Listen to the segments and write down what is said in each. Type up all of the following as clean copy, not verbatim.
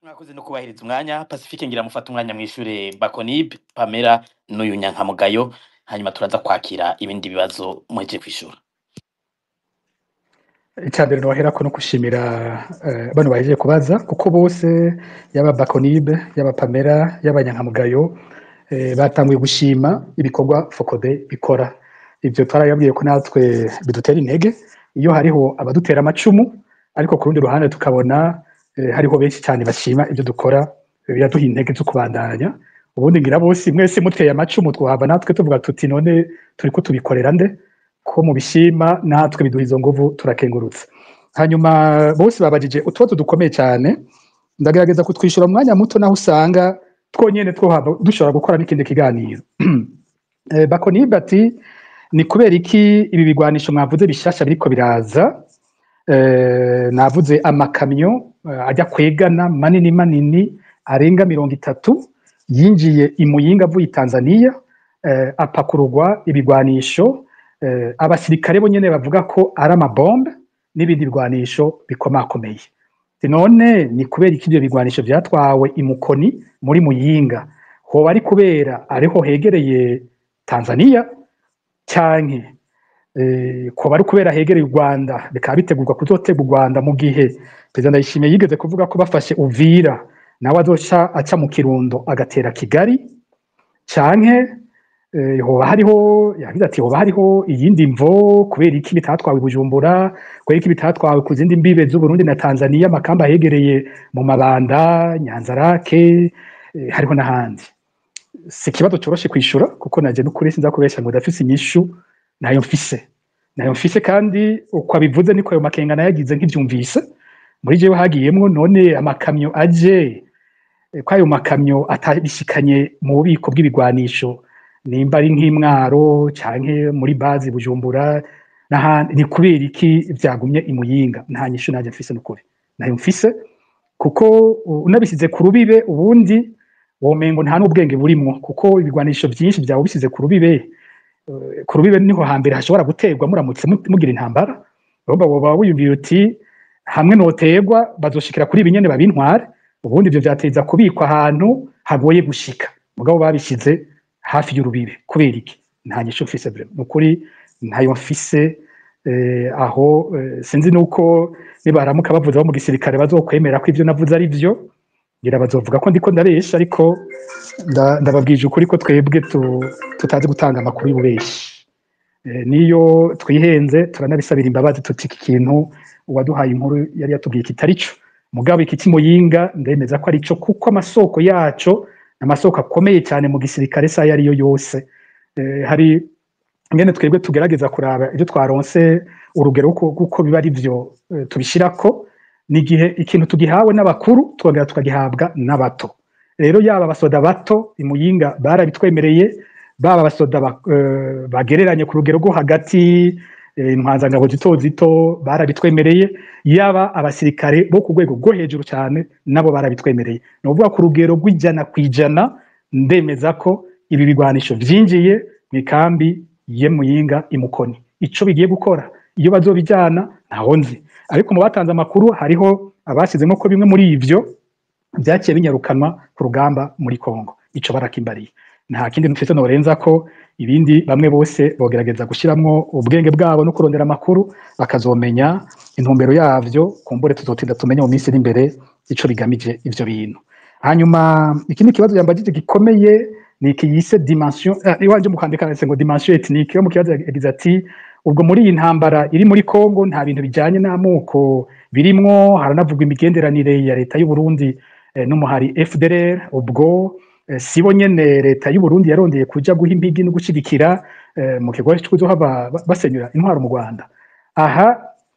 Mwakoze no kubahiriza umwanya. Pacifique ngira mufata umwanya mw'ishure Bakonib, Pamela n'uyu Nyankamugayo, hanyuma turaza kwakira ibindi bibazo mweje kwishura. Icambere noherako no gushimira bano bahejeje kubaza kuko bose yaba Bakonib yaba Pamela yaba Nyankamugayo batanguye gushima ibikorwa Focode bikora. Ivyo twarayabwiye ko natwe bidutera intege iyo hariho abadutera amacumu, ariko ku rundi ruhande tukabona hariho benshi cyane bashima ivyo dukora, biraduha intege zo kubandanya. Ubundi ngira bose mwese muteye amacumu twahava natwe tuvuga tuti none turiko tubikorera nde ko mu bishima natwe biduha izo nguvu turakengurutse. Hanyuma bose babajije utubazo dukomeye cyane, ndagerageza kutwishura mu mwanya muto naho usanga twonyene twohava dushobora gukora n'ikindi kiganiro. Bakonib ati ni kubera iki ibi bigwanisho mwavuze bishasha biriko biraza, navuze amakamyo ajya kwegana manini manini arenga 30 yinjiye i Muyinga avuye Tanzania, apakururwa ibigwanisho, abasirikare bo nyene bavuga ko ari amabombe n'ibindi bigwanisho bikomakomeye. None ni kubera iki ibyo bigwanisho vyatwawe i Mukoni muri Muyinga? Hoba ari kubera ariho hegereye Tanzania canke ko bari kubera hegereye u Rwanda bikaba bitegurwa kuzotega u Rwanda mu gihe Perezida Ndayishimiye yigeze kuvuga ko bafashe Uvira nawe azoca aca mu Kirundo agatera Kigali, canke hoba hariho yagize ati hoba hariho iyindi mvo kubera iki bitatwawe i Bujumbura, kubera iki bitatwawe ku zindi mbibe z'u Burundi na Tanzania, amakamba hegereye mu Mabanda, Nyanzarake, hariho n'ahandi. Si ikibazo coroshe kwishura kuko naje n'ukuri sinza kubesha ngo ndafise inyishu nayo mfise kandi uko abivuze niko ayo makenga nayagize nk'ivyumvise muri jewe hagiyemwo. None amakamyo aje ko ayo makamyo atabishikanye mu bubiko bw'ibigwanisho, nimba ari nk'Imwaro canke muri bazi Bujumbura n'ahandi, ni kubera iki vyagumye i Muyinga? Nta nyishu naje mfise n'ukuri nayo mfise, kuko unabisize ku rubibe ubundi womengo nta n'ubwenge burimwo, kuko ibigwanisho vyinshi vyawe bisize ku rubibe niho hambere hashobora guterwa muramutse mugira intambara. Urumva woba wiyumviye uti hamwe noterwa bazoshikira kuri ibi nyene babintware, ubundi ivyo vyateza kubikwa ahantu hagoye gushika, mugabo babishize hafi y'urubibe. Kubera iki? Nta nyishu mfise vraiment nukuri ntayo mfise. Aho sinzi nuko nibaramuka bavuze bo mu gisirikare bazokwemera ko ivyo navuze ari vyo, ngira bazovuga ko ndiko ndabesha, ariko ndababwije ukuri ko twebwe tutazi gutanga amakuru y'ububeshi. Niyo twihenze turanabisabira imbabazi tuti iki kintu uwaduhaye inkuru yari yatubwiye kitari co, mugabo iki Muyinga ndemeza ko ari co, kuko amasoko yaco amasoko akomeye cyane mu gisirikare sa yariyo yose. Hari ngene twebwe tugerageza kuraba ivyo twaronse urugero kuko biba ari vyo tubishirako, nigihe ikintu tugihawe n'abakuru twongera tukagihabwa n'abato. Rero yaba abasoda bato i Muyinga barabitwemereye, baba abasoda bagereranye ku rugero rwo hagati, intwazangabo zito zito barabitwemereye, yaba abasirikare bo ku rwego rwo hejuru cyane nabo barabitwemereye. Novuga ku rugero rw'ijana kwijana ndemeza ko ibi bigwanisho vyinjiye mikambi ye Muyinga i Mukoni. Ico bigiye gukora iyo bazobijana ntaho nzi, ariko mu batanze amakuru hariho abashizemo ko bimwe muri ivyo vyakiye binyarukanwa ku rugamba muri Kongo. Ico barakimbariye, nta kindi mfise norenza ko ibindi bamwe bose bogerageza gushiramwo ubwenge bwabo no kurondera amakuru bakazomenya intumbero yavyo, kumbure tuzotinda tumenye mu minsi iri imbere ico bigamije ivyo bintu. Hanyuma ikindi kibazo yambajije gikomeye ni iki yise dimension iwanje mu kwandika nese ngo dimension ethnique. Yo mu kibazo yagize ati ubwo muri iyi ntambara iri muri Kongo nta bintu bijanye n'amoko birimwo, haranavugwa imigenderanire ya leta y'u Burundi n'umuhari FDLR. Ubwo sibo nyene leta y'u Burundi yarondeye kuja guha impigi no gushigikira mu kigo cy'uzohava basenyura intwaro mu Rwanda. Aha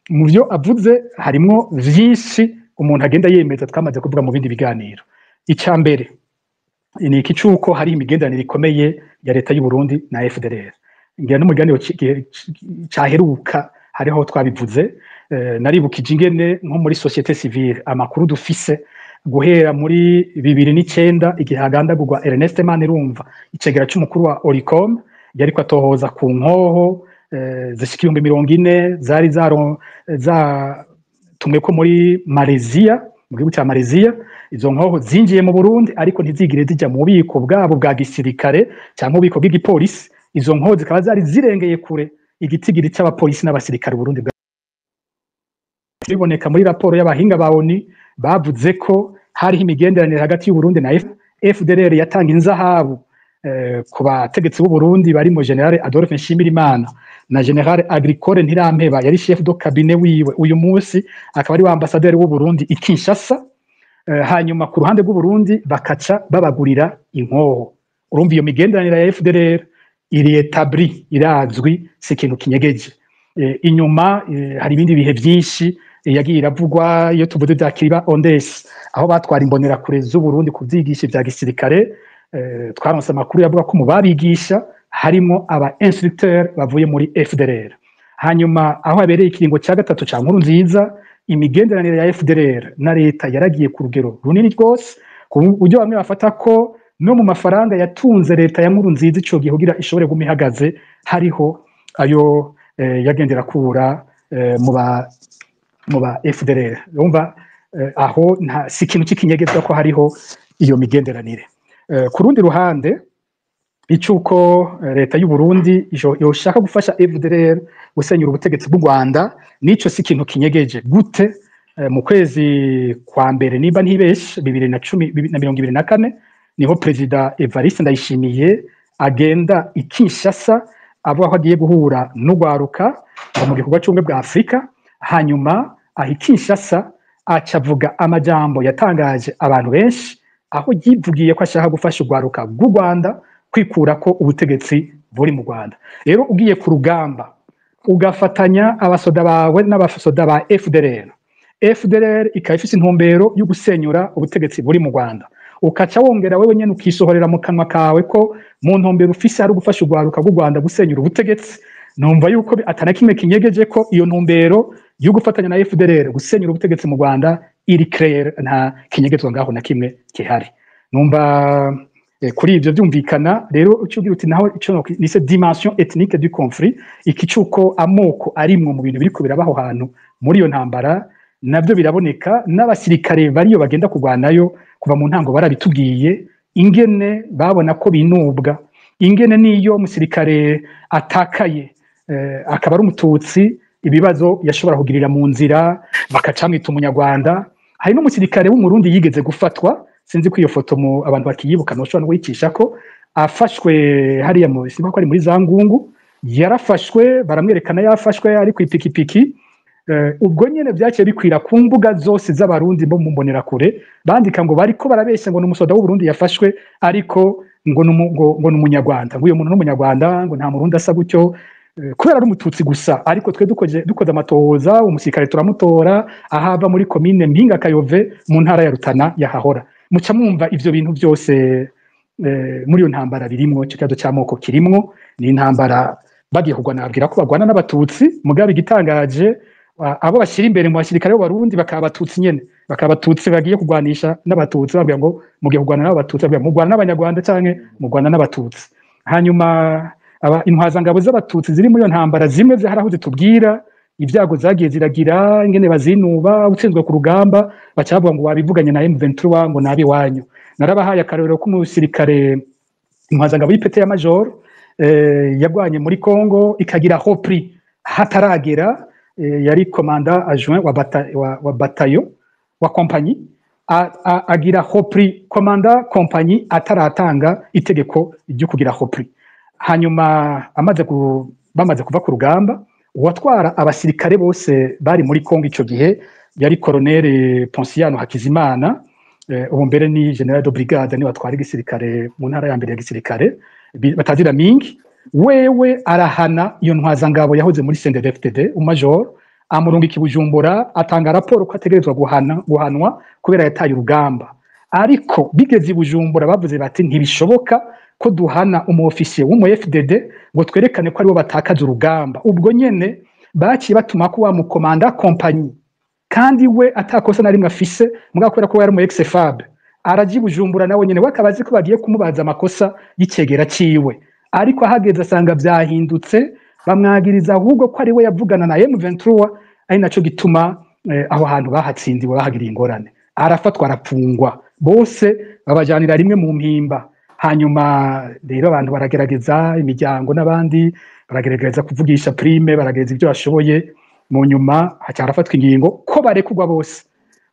mu byo avuze harimwo vyinshi umuntu agenda yemeza twamaze kuvuga mu bindi biganiro. Ica mbere ni iki cuko hari imigenderanire ikomeye ya leta y'u Burundi na FDLR. Ngira no mu biganiro caheruka hariho twabivuze, naribukije ingene nko muri societe civile amakuru dufise guhera muri 2009 igihe hagandagurwa Ernest Manirumva icegera c'umukuru wa Oricom, yariko atohoza ku nkoho zishika 40,000 zari tumwe ko muri Malaysia mu gihugu cya Malaysia. Izo nkoho zinjiye mu Burundi ariko ntizigire zijya mu bubiko bwabo bwa gisirikare cyangwa mu bubiko bw'igipolisi. Izo nkoho zikaba zari zirengeye kure igitigiri cy'abapolisi n'abasirikare Burundi biboneka muri raporo y'abahinga ba ONU bavuze ko hariho imigenderanire hagati y'u Burundi na FDLR yatanga inzahabu ku bategetsi b'u Burundi barimo General Adolphe Nshimirimana na General Agricole Ntirampeba yari chef de cabinet wiwe uyu munsi akaba ari wa ambassadeur w'u Burundi i Kinshasa. Hanyuma ku ruhande rw'u Burundi bakaca babagurira inkoho. Urumva iyo migenderanire ya FDLR iri etabli irazwi si ikintu kinyegeje. Inyuma hari ibindi bihe byinshi yagiye iravugwa iyo tuvuze bya Kiriba Ondes aho batwara imbonera kure z'u Burundi kuvyigisha bya gisirikare. Twaronse amakuru yavuga ko mu babigisha harimo aba instructeur bavuye muri FDLR. Hanyuma aho habereye ikiringo cya gatatu cya Nkurunziza imigenderanire ya FDLR na leta yaragiye ku rugero runini rwose ku buryo bamwe bafata ko no mu mafaranga yatunze leta ya Nkurunziza ico gihugira ishobore gumihagaze hariho ayo yagendera kura mu ba FDLR. Urumva aho nta si ikintu cy'ikinyegezwa ko hariho iyo migenderanire. Ku rundi ruhande icuko leta y'u Burundi yoshaka gufasha FDLR gusenyura ubutegetsi bw'u Rwanda nico si ikintu kinyegeje gute. Mu kwezi kwa mbere niba ntibeshe 2024 niho President Evariste Ndayishimiye agenda i Kinshasa abo aho agiye guhura n'ugwaruka mu gikorwa cy'ubumwe bwa Afrika. Hanyuma aho Kinshasa acavuga amajambo yatangaje abantu benshi aho yivugiye ko ashaka gufasha ugwaruka rw'u Rwanda kwikura ko ubutegetsi buri mu Rwanda. Rero ugiye ku rugamba ugafatanya abasoda bawe n'abasoda ba FDLR ikaba ifise intumbero yo gusenyura ubutegetsi buri mu Rwanda, ukaca wongera wewe nyene ukisohorera mu kanwa kawe ko mu ntumbero ufise hari gufasha ugwaruka rw'u Rwanda gusenyura ubutegetsi. Numva yuko atana kimwe kinyegeje ko iyo ntumbero yo gufatanya na FDLR gusenyura ubutegetsi mu Rwanda iri clair, nta kinyegezwa ngaho na kimwe kihari. Numva kuri ivyo byumvikana. Rero ucugira uti naho ico ni cette dimension ethnique du conflit, ikicuko amoko arimwe mu bintu biriko birabaho hantu muri iyo ntambara nabyo biraboneka. N'abasirikare bariyo bagenda kugwanayo kuva mu ntango barabitubwiye ingene babona ko binubwa, ingene niyo musirikare atakaye akaba ari umututsi ibibazo yashobora kugirira mu nzira bakacamwita umunyarwanda. Hari n'umusirikare w'umurundi yigeze gufatwa, sinzi ko iyo foto mu abantu bakiyibuka no shobora kwicisha ko afashwe hariya mu simba ko ari muri Zangungu, yarafashwe baramwerekana yafashwe ari ku ipikipiki. Ubwo nyene byaciye bikwira ku mbuga zose z'abarundi bo mu mbonera kure bandika ngo bariko barabeshya ngo n'umusoda w'u Burundi yafashwe ariko ngo n'umunyarwanda, ngo uyo muntu n'umunyarwanda, ngo nta murundi asa gutyo kubera ari umututsi gusa. Ariko twe dukoze amatohoza umusirikare turamutora ahava muri commune Mpinga Kayove mu ntara ya Rutana yahahora. Muca mwumva ivyo bintu byose muri iyo ntambara birimwo, cyo cyazo cy'amoko kirimwo. Ni intambara bagiye kugwana abwira ko bagwana n'abatutsi, mugabe igitangaje abo bashyira imbere mu basirikare b'Abarundi bakaba abatutsi nyene, bakaba abatutsi bagiye kugwanisha n'abatutsi babwira ngo mugiye kugwana n'abatutsi, babwira mu Rwanda n'abanyarwanda canke mu Rwanda n'abatutsi. Hanyuma intwazangabo z'abatutsi ziri muri iyo ntambara zimwe ziharaho zitubwira ibyago zagiye ziragira ingene bazinuba utsinzwe ku rugamba bacavuga ngo wabivuganye na M23 ngo nabi wanyu. Narabahaye akarero ko umusirikare intwazangabo y'ipete ya major yagwanye muri Congo ikagira hopri hataragera, yari commandant adjoint wa bataillon wa compagnie agira hopri commandant compagnie ataratanga itegeko ryo kugira hopri. Hanyuma bamaze kuva ku rugamba uwatwara abasirikare bose bari muri Congo ico gihe yari Colonel Ponciano Hakizimana, ubu mbere ni General de Brigade ni watwara igisirikare mu ntara ya mbere ya gisirikare batazira mingi. Wewe arahana iyo ntwazangabo yahoze muri CNDD-FDD umajor amurunga ikibujumbura atanga raporo ko ategerezwa guhanwa kubera yataye urugamba. Ariko bigeze ibujumbura bavuze bati ntibishoboka ko duhana umuofisiye w'umu FDD ngo twerekane ko aribo batakaza urugamba. Ubwo nyene baciye batuma ko wa mukomanda compagnie kandi we atakosa na rimwe afise mugakora ko yari mu ex-FAB araji bujumbura nawe nyene wakabazi ko bagiye kumubaza amakosa y'icegera ciwe, ariko ahageze asanga byahindutse bamwagiriza ahubwo ko ari we yavugana na M23 ari naco gituma aho hantu bahatsindiwe bahagiriye ingorane. arafatwa arapfungwa bose babajanira rimwe mu mpimba. Hanyuma rero abantu baragerageza, imiryango n'abandi baragerageza kuvugisha prime, baragerageza ibyo bashoboye, mu nyuma harafatwa ingingo ko barekugwa bose.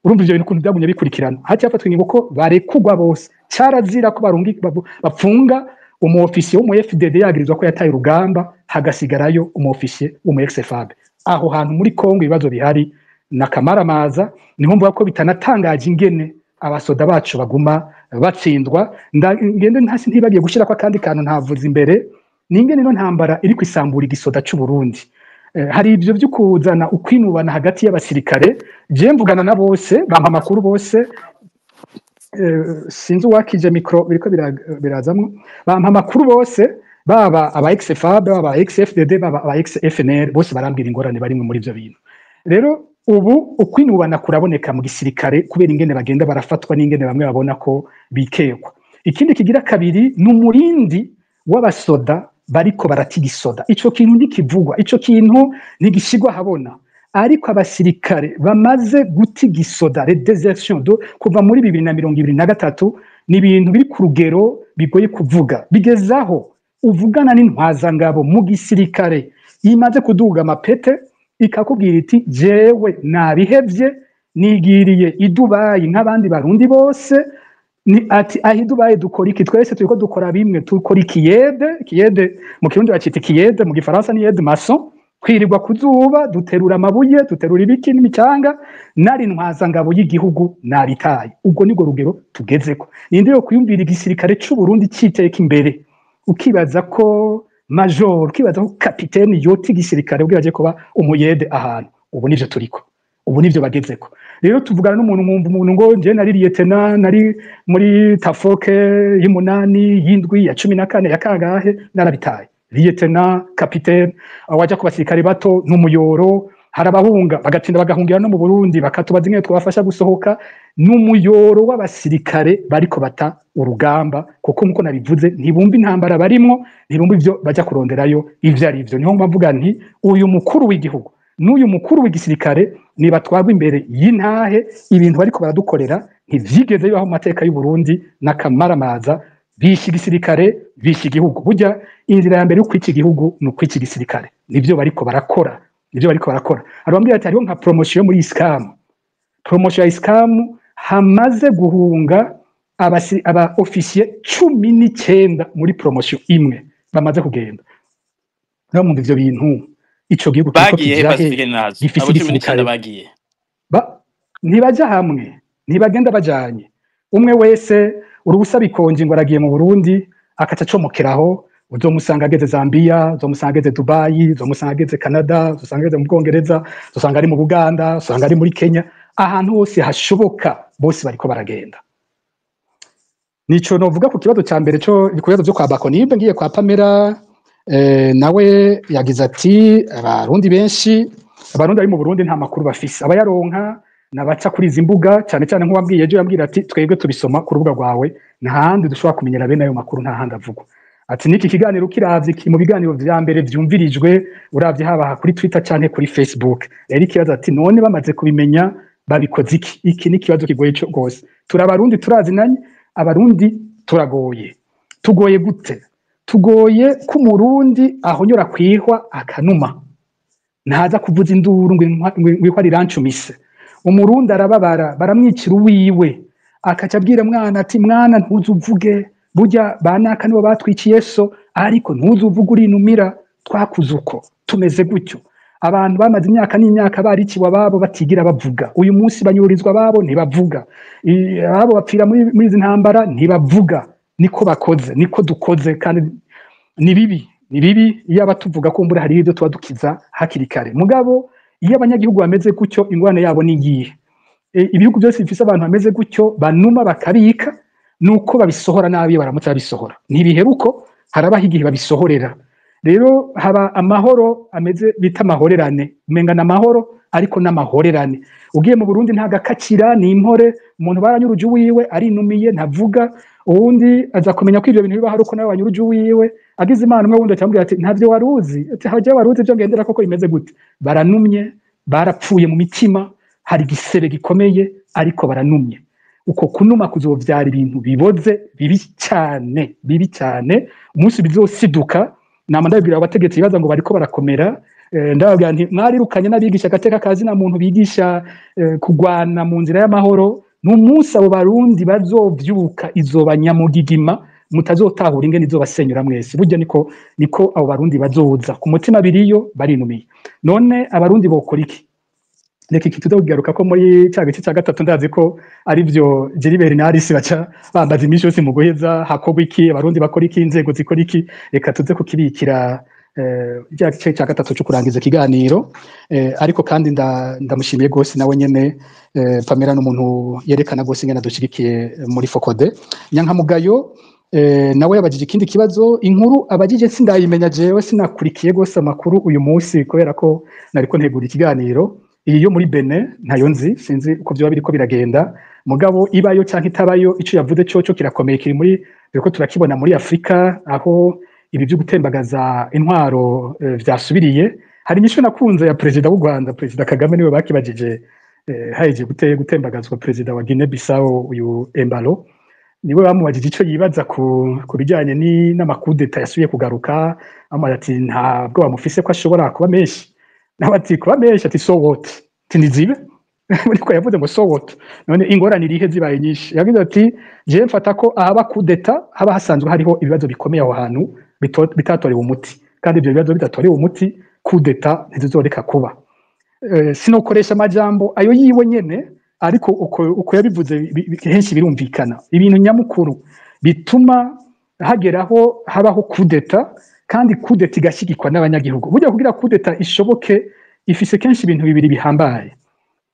Urumva ivyo bintu ukuntu byagumye bikurikirana, harafatwa ingingo ko barekugwa bose, carazira ko bapfunga umu officier wo mu FDD yagirizwa ko yataye urugamba, hagasigarayo umu officier wo mu ex-FAB. Aho hantu muri Kongo ibibazo bihari nakamaramaza, niho mvuga ko bitanatangaje ingene abasoda bacu baguma batsindwa. Ngende ntasi ntibagiye gushira kwa kandi kantu ntavuze imbere, ningene no ntambara iri kwisambura igisoda cy'u Burundi. Hari ibyo byo kuzana ukwinubana hagati y'abasirikare, je mvugana na bose bampa makuru bose, sinzi wakije micro biriko birazamwe, bampa makuru bose, baba aba ex-FAB, baba ex-FDD, baba aba ex-FNL, bose barambira ingorane barimwe muri ivyo bintu. Rero ubu ukwinubana kuraboneka mu gisirikare kubera ingene bagenda barafatwa n'ingene bamwe babona ko bikekwa. Ikindi kigira kabiri n'umurindi w'abasoda bariko baratigisoda. Ico kintu ntikivugwa, ico kintu ntigishigwa habona. Ariko abasirikare bamaze gutigisoda, les désertions kuva muri 2023 ni ibintu biri ku rugero bigoye kuvuga. Bigezaho uvugana n'intwazangabo mu gisirikare imaze kuduga amapete ikakubwira iti jewe nabihevye nigiriye i Dubai nk'abandi barundi bose, ni ati ahi Dubai dukora iki? Twese turiko dukora bimwe, tukora ikiyede mu kirundi bacita ikiyede, mu gifaransa ni yede maçon, kwirirwa kuzuba duterura amabuye, duterura ibiki n'imicanga, nari ntwaza ngabo y'igihugu naritaye. Ubwo nibwo rugero tugezeko. Ninde yo kuyumvira igisirikare c'u Burundi citeka imbere, ukibaza ko major, ukibaza ko kapiteni yoti igisirikare ubwiraje kuba umuyede ahantu. Ubu nivyo turiko, ubu nivyo bagezeko. Rero tuvugana n'umuntu mwumva umuntu ngo nje nari lieutenant, nari muri tafoke y'umunani y'indwi ya 14 ya kangahe narabitaye. Lieutenant, kapiteni, waja ku basirikare bato n'umuyoro, harabahunga bagatinda bagahungira no mu Burundi bakatubaza ingene twabafasha gusohoka, n'umuyoro w'abasirikare bariko bata urugamba, kuko nkuko nabivuze ntibumva intambara barimwo, ntibumva ivyo baja kuronderayo ivyo ari ivyo. Niho mbavuga nti uyu mukuru w'igihugu n'uyu mukuru w'igisirikare nibatwagwa imbere y'intahe, ibintu bariko baradukorera ntivyigeze bibaho mu mateka y'u Burundi n'akamaramaza. Bishi igisirikare, bishi igihugu. Burya inzira ya mbere yo kwica igihugu ni ukwica igisirikare. Nivyo bariko barakora, nivyo bariko barakora. Arabambwira ati hariho nka promotion muri ISCAM, promotion ya ISCAM hamaze guhunga aba officier 19 muri promotion imwe bamaze kugenda. Nabo mu ivyo bintu ico gihugu kiko kijahe gifise igisirikare bagiye ntibaja hamwe, ntibagenda bajanye. Umwe wese urubusa bikonje ngo aragiye mu Burundi akaca comokeraho, uzomusanga ageze Zambia, uzomusanga ageze Dubai, uzomusanga ageze Canada, uzosanga ageze mu Bwongereza, uzosanga ari mu Buganda, uzosanga ari muri Kenya, ahantu hose hashoboka bose bariko baragenda. Nico novuga ku kibazo ca mbere cyo ibibazo byo kwa Bakonibe. Ngiye kwa Pamela, nawe yagize ati abarundi benshi, abarundi ari mu Burundi nta makuru bafise, abayaronka nabaca kuri izi mbuga cyane cyane nk'uwabwiye ejo yambwira ati twebwe tubisoma ku rubuga rwawe, ntahandi dushobora kumenyera bene ayo makuru, ntahandi avugwa. Ati niki kiganiro kiravye mu biganiro vya mbere vyumvirijwe, uravye haba kuri Twitter cyane kuri Facebook. Rero ikibazo ati none bamaze kubimenya babikoze iki? Iki ni kibazo kigoye cyo gose. Turabarundi turazinanye, abarundi turagoye. Tugoye gute? Tugoye ku murundi ahonyora kwihwa akanuma, ntaza kuvuza induru ngo ari rancumise. Umurundi arababara, baramwicira uwiwe, akaca abwira mwana ati mwana ntuzuvuge, burya banaka nibo batwiciye so, ariko ntuzuvuge urinumira, twakuze uko tumeze gutyo. Abantu bamaze imyaka n'imyaka bariciwe ababo batigira bavuga, uyu munsi banyurizwa ababo ntibavuga, abo bapfira muri izi ntambara ntibavuga. Niko bakoze, niko dukoze, kandi ni bibi, ni bibi. Iyo abatuvuga ko mbura hari ibyo tubadukiza hakiri kare. Mugabo iyo abanyagihugu bameze gutyo, ingwane yabo ni ngiye. Ibihugu byose bifise abantu bameze gutyo banuma bakabika, nuko babisohora nabi, baramutse babisohora ntibiheruko, harabaho igihe babisohorera. Rero haba amahoro ameze bita amahorerane, umenga na amahoro ariko n'amahorerane. Ugiye mu Burundi nta gakakira, ni impore, umuntu baranyuruje wiwe arinumiye ntavuga, uwundi aza kumenya ko ibyo bintu biba hari uko nawe wanyuruje wiwe, agize Imana umwe wundi acambwira ati ntavyo waruzi, ati haje waruzi byo ngendera koko imeze gute. Baranumye, barapfuye mu mitima, hari igisebe gikomeye, ariko baranumye. Uko kunuma kuzovyara ibintu biboze bibi cyane umunsi bizosiduka. Nama ndabwira abategetsi bibaza ngo bariko barakomera, ndababwira nti mwarirukanye n'abigisha agateka kazi na muntu bigisha kugwana mu nzira y'amahoro, n'umunsi abo barundi bazovyuka izoba nyamugigima, mutazotahura ingene izobasenyura mwese. Burya niko abo barundi bazoza ku mutima biriyo barinumiye. None abarundi bokora iki? Reka iki tuzogaruka ko muri cya gice cya gatatu ndazi ko ari byo Gilbert na Alice baca bambaza imisho yose mu guheza hakorwa iki, abarundi bakora iki, inzego zikora iki. Reka tuze kukibikira cya gice cya gatatu cyo kurangiza ikiganiro. Ariko kandi ndamushimiye gose nawe nyene Pamela n'umuntu yerekana gose ingene dushigikiye muri Focode. Nyankamugayo nawe yabajije ikindi kibazo, inkuru abajije sindayimenya jewe, sinakurikiye gose amakuru uyu munsi kubera ko nariko ntegura ikiganiro. Iyo muri Benin ntayo nzi, sinzi uko byo biriko biragenda, mugabo ibayo canke itabayo ico yavuze coco kirakomeye, kiri muri biriko turakibona muri Afrika aho ibi byo gutembagaza intwaro vyasubiriye. Hari inyishu nakunze ya president w'u Rwanda, President Kagame, niwe bakibajije haje gutembagazwa president wa Guinea Bissau uyu Embalo, niwe bamubajije ico yibaza ku bijanye n'amakudeta yasubiye kugaruka, amara ati ntabwo bamufise ko ashobora kuba menshi. Nabati kuba menshi ati so what, tinizibe ariko yavuze ngo so what, none ingorane irihe zibaye nyinshi. Yagize ati je mfata ko ahaba kudeta haba hasanzwe hariho ibibazo bikomeye aho hantu bitatorewe umuti, kandi ibyo bibazo bitatorewe umuti kudeta ntizizoreka kuba. Sinokoresha amajambo ayo yiwe nyene, ariko uko yabivuze henshi birumvikana. Ibintu nyamukuru bituma hageraho habaho kudeta, kandi kudeta igashigikwa n'abanyagihugu. Burya kugira kudeta ishoboke ifise kenshi ibintu bibiri bihambaye.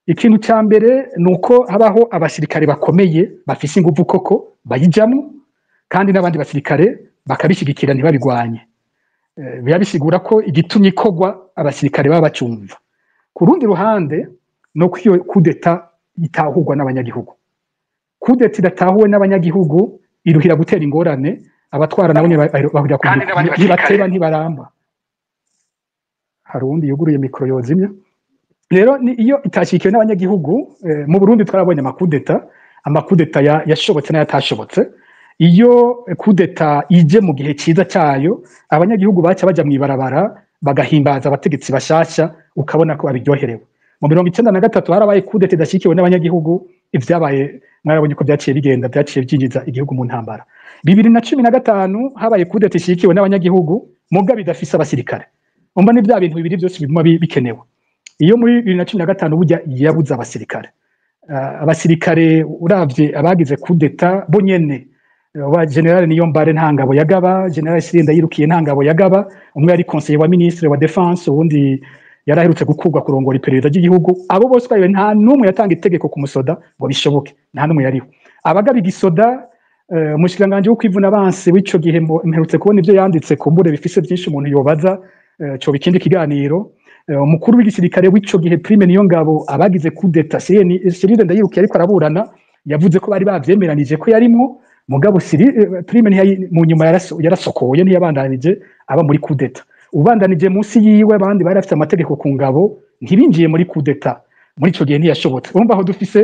Ikintu cya mbere nuko habaho abasirikare bakomeye bafise ingufu koko bayijamwo, kandi n'abandi basirikare bakabishigikira ntibabigwanye. Bisigura ko igitumye ikogwa abasirikare baba bacumva. Ku rundi ruhande nuko iyo kudeta itahurwa n'abanyagihugu. Kudeta idatahuwe n'abanyagihugu iruhira gutera ingorane, abatwara nabo bahurira ku ntibateba ntibaramba. Hari uwundi yuguruye mikoro yozimya. Rero iyo itashikiwe n'abanyagihugu, mu Burundi twarabonye amakudeta yashobotse n'ayatashobotse. Iyo kudeta ije mu gihe ciza cyayo, abanyagihugu baca baja mwibarabara bagahimbaza abategetsi bashasha, ukabona ko babiryoherewe. Mu 1993 harabaye kudeta idashikiwe n'abanyagihugu, ivyabaye mwarabonye ko byaciye bigenda, byaciye byinjiza igihugu mu ntambara. 2015 habaye kudeta ishikiwe n'abanyagihugu, mugabe idafise abasirikare. Umva ni bya bintu bibiri byose biguma bikenewe. Iyo muri 2015 burya yabuze abasirikare. Abasirikare uravye abagize kudeta bo nyene, wa General Niyombare ntangabo yagaba, General Sirinda yirukiye ntangabo yagaba, umwe yari conseiller wa ministre wa defense, uwundi yaraherutse gukurwa kurongora iperereza ry'igihugu. Abo bose bayo nta numwe yatanga itegeko ku musoda ngo bishoboke, nta numwe yariho. Abagaba igisoda, umushikiranganje wo kwivuna abansi w'ico gihe mperutse kubona ivyo yanditse ku mbure bifise byinshi umuntu yobaza, cyo bikindi kiganiro. Umukuru w'igisirikare w'ico gihe Prime Niyongabo abagize kudeta Cyril Ndayirukiye ariko araburana, yavuze ko bari bavyemeranije ko yarimwo, mugabo Prime mu nyuma yarasokoye ntiyabandanije aba muri kudeta. Ubandanije munsi yiwe abandi bari afite amategeko ku ngabo, ntibinjiye muri kudeta. Muri ico gihe ntiyashobotse. Urumva aho dufise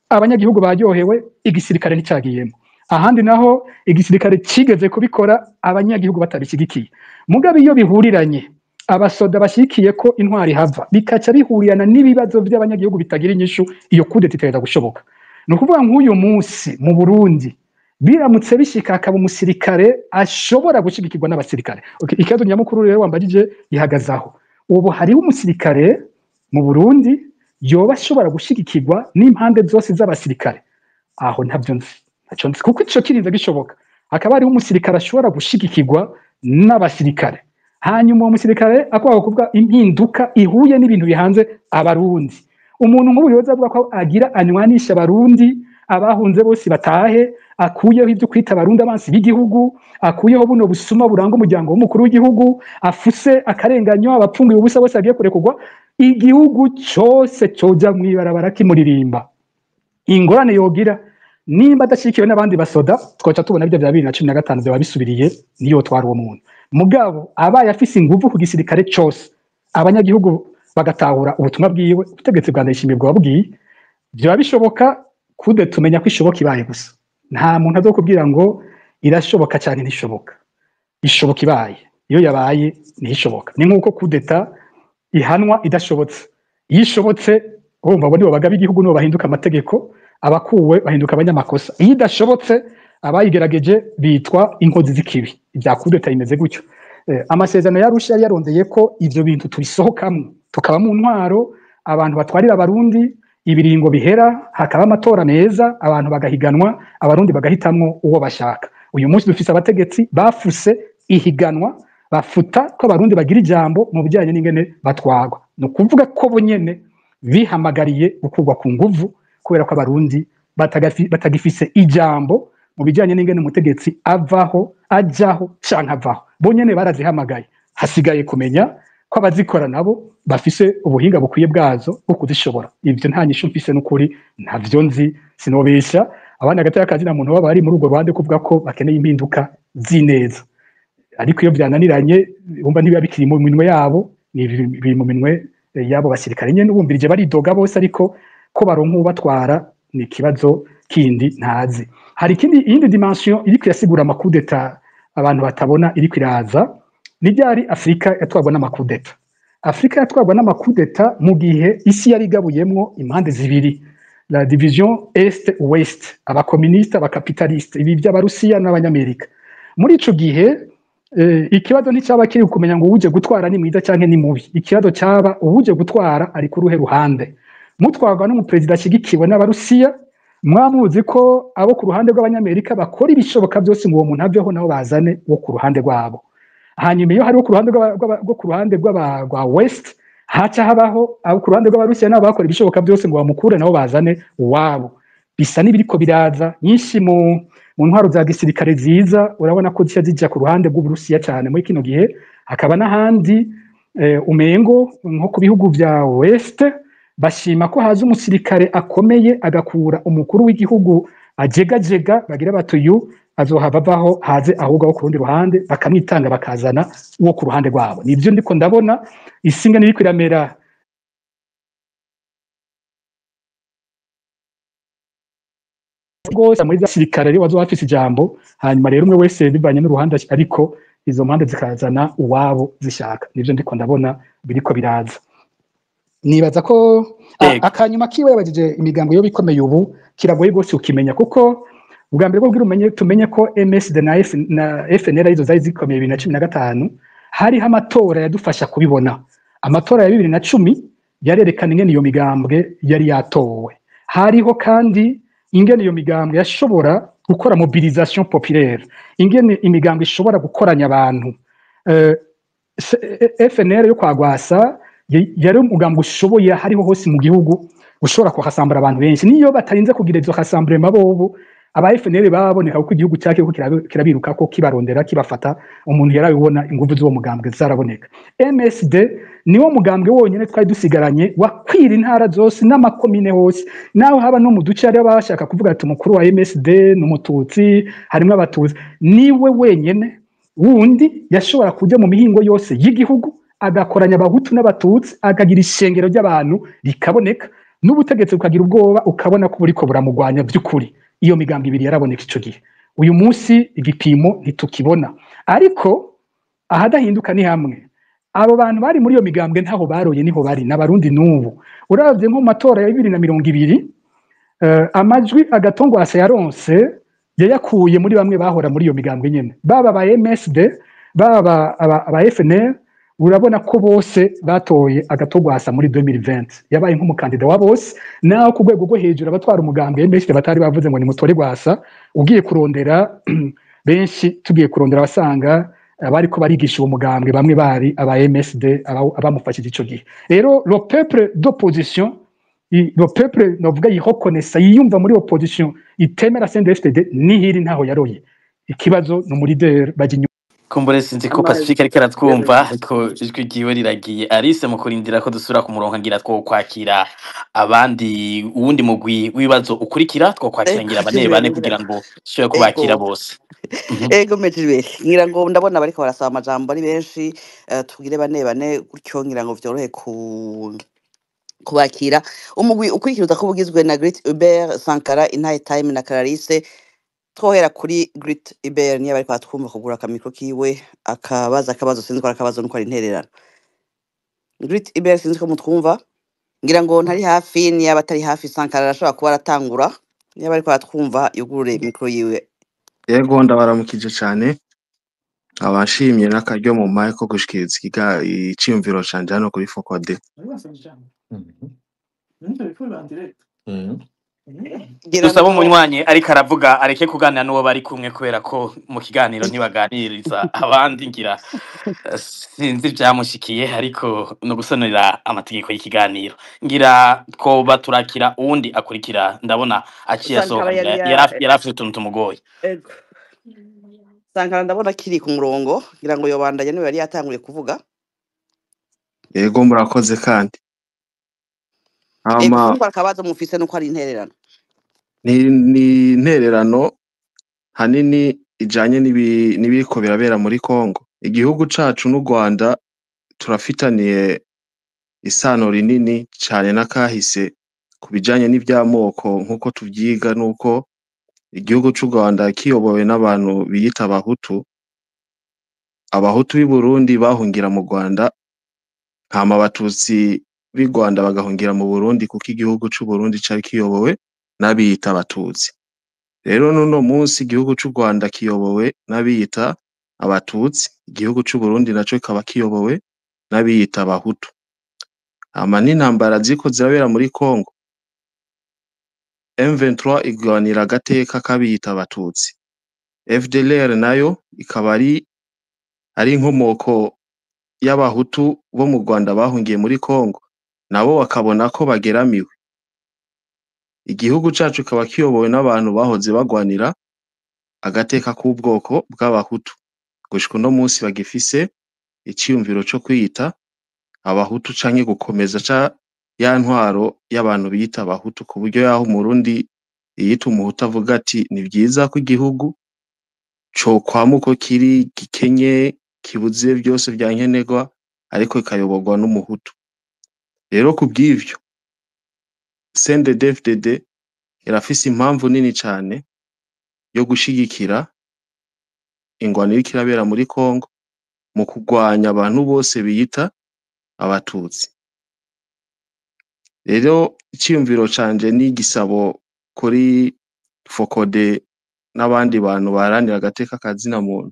abanyagihugu baryohewe, igisirikare nticagiyemo. Ahandi naho igisirikare cigeze kubikora, abanyagihugu batabishigikiye. Mugabo iyo bihuriranye, abasoda bashikiye ko intwari hava, bikaca bihurirana n'ibibazo by'abanyagihugu bitagira inyishu, iyo kudeta iteza gushoboka. No kuvuga nk'uyu munsi mu Burundi biramutse bishika akaba umusirikare ashobora gushigikirwa n'abasirikare. Ikibazo nyamukuru rero wambajije ihagazaho. Ubu hariho umusirikare mu Burundi yoba ashobora gushigikirwa n'impande zose z'abasirikare. Aho ntabyo nzi kuko ico kirinze gishoboka. Akaba ari umusirikare ashobora gushigikirwa n'abasirikare. Hanyuma uwo musirikare akwaho kuvuga impinduka ihuye n'ibintu bihanze abarundi. Umuntu nk'ubu yoza avuga ko agira anywanisha abarundi, abahunze bose batahe, akuyeho ibyo kwita abarundi abansi b'igihugu, akuyeho buno busuma buranga umuryango w'umukuru w'igihugu, afuse akarenganyo abapfungiye ubusa bose agiye kurekurwa, igihugu cyose cyoja mwibarabara kimuririmba. Ingorane yogira nimba adashikiwe n'abandi basoda, twaca tubona ibyo bya 2015 bya bisubiriye niyo twari uwo muntu. Mugabo abaye afise ingufu ku gisirikare cyose, abanyagihugu bagatahura ubutumwa bwiwe, ubutegetsi bwa Ndayishimiye bwabwiye, byaba bishoboka kude tumenya ko ishoboka ibaye gusa nta muntu azokubwira ngo irashoboka cyane ntishoboka ishoboka ibaye iyo yabaye ntishoboka ni nk'uko kudeta ihanwa idashobotse iyo ishobotse urumva abo nibo bagaba igihugu nibo bahinduka amategeko abakuwe bahinduka abanyamakosa iyo idashobotse abayigerageje bitwa inkozi z'ikibi ibya kudeta bimeze gutyo amasezerano yarusha yari yarondeye ko ivyo bintu tubisohokamo tukaba mu ntwaro abantu batwarira abarundi ibiringo bihera hakaba amatora meza abantu bagahiganwa abarundi bagahitamwo uwo bashaka uyu munsi dufise abategetsi bafuse ihiganwa bafuta ko abarundi bagira ijambo mu bijyanye n'ingene batwagwa ni ukuvuga ko bo nyene bihamagariye gukurwa ku nguvu kubera ko abarundi batagifise ijambo mu bijyanye n'ingene umutegetsi avaho ajaho canke avaho bo nyene barazihamagaye hasigaye kumenya ko abazikora nabo bafise ubuhinga bukwiye bwazo bwo kuzishobora ivyo nta nyishu mfise n'ukuri ntavyo nzi sinobesha abandi hagati y'akazi na muntu baba bari muri urwo ruhande kuvuga ko bakeneye impinduka zineza ariko iyo byananiranye bumva ntibiba bikiri mu minwe yabo biri mu minwe yabo basirikare nyene ubumvirije baridoga bose ariko ko baronka ubatwara ni ikibazo kindi ntazi hari iyindi dimension iriko irasigura amakudeta abantu batabona iriko iraza ni ryari Afrika yatwagwa n'amakudeta Afrika yatwagwa n'amakudeta mu gihe isi yari igabuyemwo impande zibiri la division est ouest abakomuniste abakapitaliste ibi by'abarusiya n'abanyamerika muri ico gihe ikibazo nticaba kiri kumenya ngo uje gutwara ni mwiza canke ni mubi ikibazo caba uje gutwara ari ku ruhe ruhande mutwagwa n'umuperezida ashigikiwe n'abarusiya mwamuzi ko abo ku ruhande rw'abanyamerika bakora ibishoboka byose ngo uwo muntu aveho nabo bazane wo ku ruhande rwabo hanyuma iyo hariho ku ruhande ku ruhande rwa west haca habaho abo ku ruhande rw'abarusiya nabo bakora ibishoboka byose ngo bamukure nabo bazane uwabo bisa n'ibiriko biraza nyinshi mu ntwaro za gisirikare ziza urabona ko zishya zijya ku ruhande rw'uburusiya cyane muri kino gihe hakaba n'ahandi umengo nko ku bihugu vya west bashima ko haza umusirikare akomeye agakura umukuru w'igihugu ajegajega bagira batuyu azohava avaho haze ahubwo abo ku rundi ruhande bakamwitanga bakazana uwo ku ruhande rwabo nivyo ndiko ndabona isinga niriko iramera rwose muri gisirikare rero wazo bafise ijambo hanyuma rero umwe wese bivanye n'uruhande ariko izo mpande zikazana uwabo zishaka nivyo ndiko ndabona biriko biraza nibaza ko akanyuma kiwe yabajije imigambo yo bikomeye ubu kiragoye gose ukimenya kuko ubwa mbere bwo tumenye ko MSD na FNL izo zari zikomeye 2015 hariho amatora yadufasha kubibona amatora ya 2010 yarerekana ingene iyo migambwe yari yatowe hariho kandi ingene iyo migambwe yashobora gukora mobilisation populaire ingene imigambwe ishobora gukoranya abantu FNL yo kwagwasa yari umugambwe ushoboye hariho hose mu gihugu ushobora kuhasambura abantu benshi niyo batarinze kugira izo rassemblement bobo aba FNL baboneka uko igihugu cyake ko kirabiruka ko kibarondera kibafata umuntu yarabibona ingufu z'uwo mugambwe zaraboneka MSD niwo mugambwe wonyene twari dusigaranye wakwira intara zose n'amakomine hose naho haba no mu duce ari bashaka kuvuga ati umukuru wa MSD n'umututsi harimo abatutsi niwe wenyene wundi yashobora kujya mu mihingo yose y'igihugu agakoranya abahutu n'abatutsi akagira ishengero ry'abantu rikaboneka n'ubutegetsi bukagira ubwoba ukabona ko buriko buramugwanya by'ukuri iyo migambi ibiri yaraboneka ico gihe uyu munsi igipimo ntitukibona ariko ahadahinduka ni hamwe abo bantu bari muri iyo migambwe ntaho baroye niho bari n'abarundi n'ubu uravye nko mu matora ya 2020 amajwi agatongwasa yaronse yayakuye muri bamwe bahora muri iyo migambwe nyene baba ba MSD baba aba FNL urabona ko bose batoye agatogwasa muri 2020 yabaye nk'umukandida wa bose naho ku rwego rwo hejuru abatwara umugambwe MSD batari bavuze ngo ni mutore gwasa ugiye kurondera benshi tugiye kurondera basanga bariko barigisha uwo mugambwe bamwe bari aba MSD abamufashije ico gihe rero le peuple d'opposition le peuple novuga yihokonesa yiyumva muri opposition itemera CNDD-FDD nihiri ntaho yaroye ikibazo no muri der baginyu kumbure sinzi ko Pacifique ariko aratwumva ko ijwi ryiwe riragiye Alice mu kurindira ko dusura ku murongo ngira two kwakira abandi uwundi mugwi w'ibibazo ukurikira two kwakira ngira bane kugira ngo shobora kubakira bose ego mejwe ngira ngo ndabona bariko barasaba amajambo ari benshi tugire bane gutyo ngira ngo vyorohe kubakira umugwi ukurikira ko bugizwe na Great Hubert Sankara Intahe Time na Clarisse. Twohera kuri Great Hubert niyo bari kwatwumva kugura akamikro kiwe akabazo sinzi ko akabazo nuko ari intererano. Great Hubert sinzi ko mutwumva ngira ngo ntari hafi niyo batari hafi Sankara arashobora kuba aratangura niyo bari kwatwumva yugurure mikro yiwe. Yego ndabaramukije cyane abashimye n'akaryo mu mic ko gushikiriza iciyumviro canje hano kuri Focode. Dusaba umunywanyi ariko aravuga areke kuganira n'uwo bari kumwe kubera ko mu kiganiro ntibaganiriza abandi ngira sinzi byamushikiye ariko no gusonera amategeko y'ikiganiro ngira ko baturakira uwundi akurikira ndabona aciye asohoka yarafite utuntu tumugoye. Sankara ndabona kiri ku murongo ngira ngo yobandanye niwe yari yatanguye kuvuga. Yego murakoze kandi Kumva akabazo mufise nuko ari intererano. Ni intererano hanini ijanye n'ibiko birabera muri Kongo. Igihugu cacu n'u Rwanda turafitaniye isano rinini cyane nakahise kubijanye n'ivyamoko nkuko tuvyiga nuko igihugu c'u Rwanda kiyobowe n'abantu biyita abahutu. Abahutu b'i Burundi bahungira mu Rwanda hama abatutsi b'i Rwanda bagahungira mu Burundi kuko igihugu c'u Burundi cari kiyobowe n'abiyita abatutsi. Rero nuno munsi igihugu c'u Rwanda kiyobowe n'abiyita abatutsi, igihugu c'u Burundi naco kikaba kiyobowe n'abiyita abahutu. Hama n'intambara ziko zirabera muri Kongo. M23 igwanira agateka k'abiyita abatutsi. FDLR nayo ikaba ari inkomoko y'abahutu bo mu Rwanda bahungiye muri Kongo nabo bakabona ko bageramiwe. Igihugu cacu kaba kiyobowe n'abantu bahoze bagwanira agateka k'ubwoko bw'abahutu gushika no munsi bagifise iciyumviro co kwiyita abahutu canke gukomeza ya ntwaro y'abantu biyita abahutu ku buryo yaho umurundi yiyita umuhutu avuga ati ni vyiza ko igihugu co kwamuko kiri gikenye kibuze byose bya nkenerwa ariko ikayoborwa n'umuhutu. Rero kubw'ivyo CNDD-FDD irafise impamvu nini cane yo gushigikira ingwano iriko irabera muri Kongo mu kugwanya abantu bose biyita abatutsi. Rero iciyumviro canje ni gisabo kuri Focode n'abandi bantu baharanira agateka kazina muntu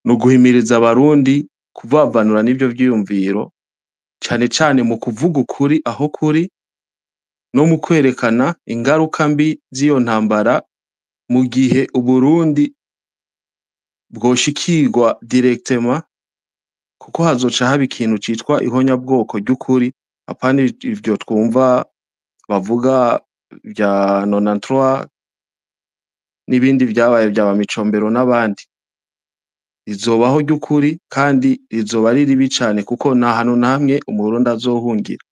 no guhimiriza abarundi kuvavanura n'ivyo vyiyumviro cane cane mu kuvuga ukuri aho kuri no mu kwerekana ingaruka mbi z'iyo ntambara mu gihe Uburundi bwoshikirwa directement kuko hazoca haba ikintu citwa ihonyabwoko ry'ukuri apana ivyo twumva bavuga vya 93 n'ibindi vyabaye vyaba Micombero n'abandi. Rizobaho ry'ukuri kandi rizoba ari ribi cane kuko nta hantu namwe umurundi azohungira.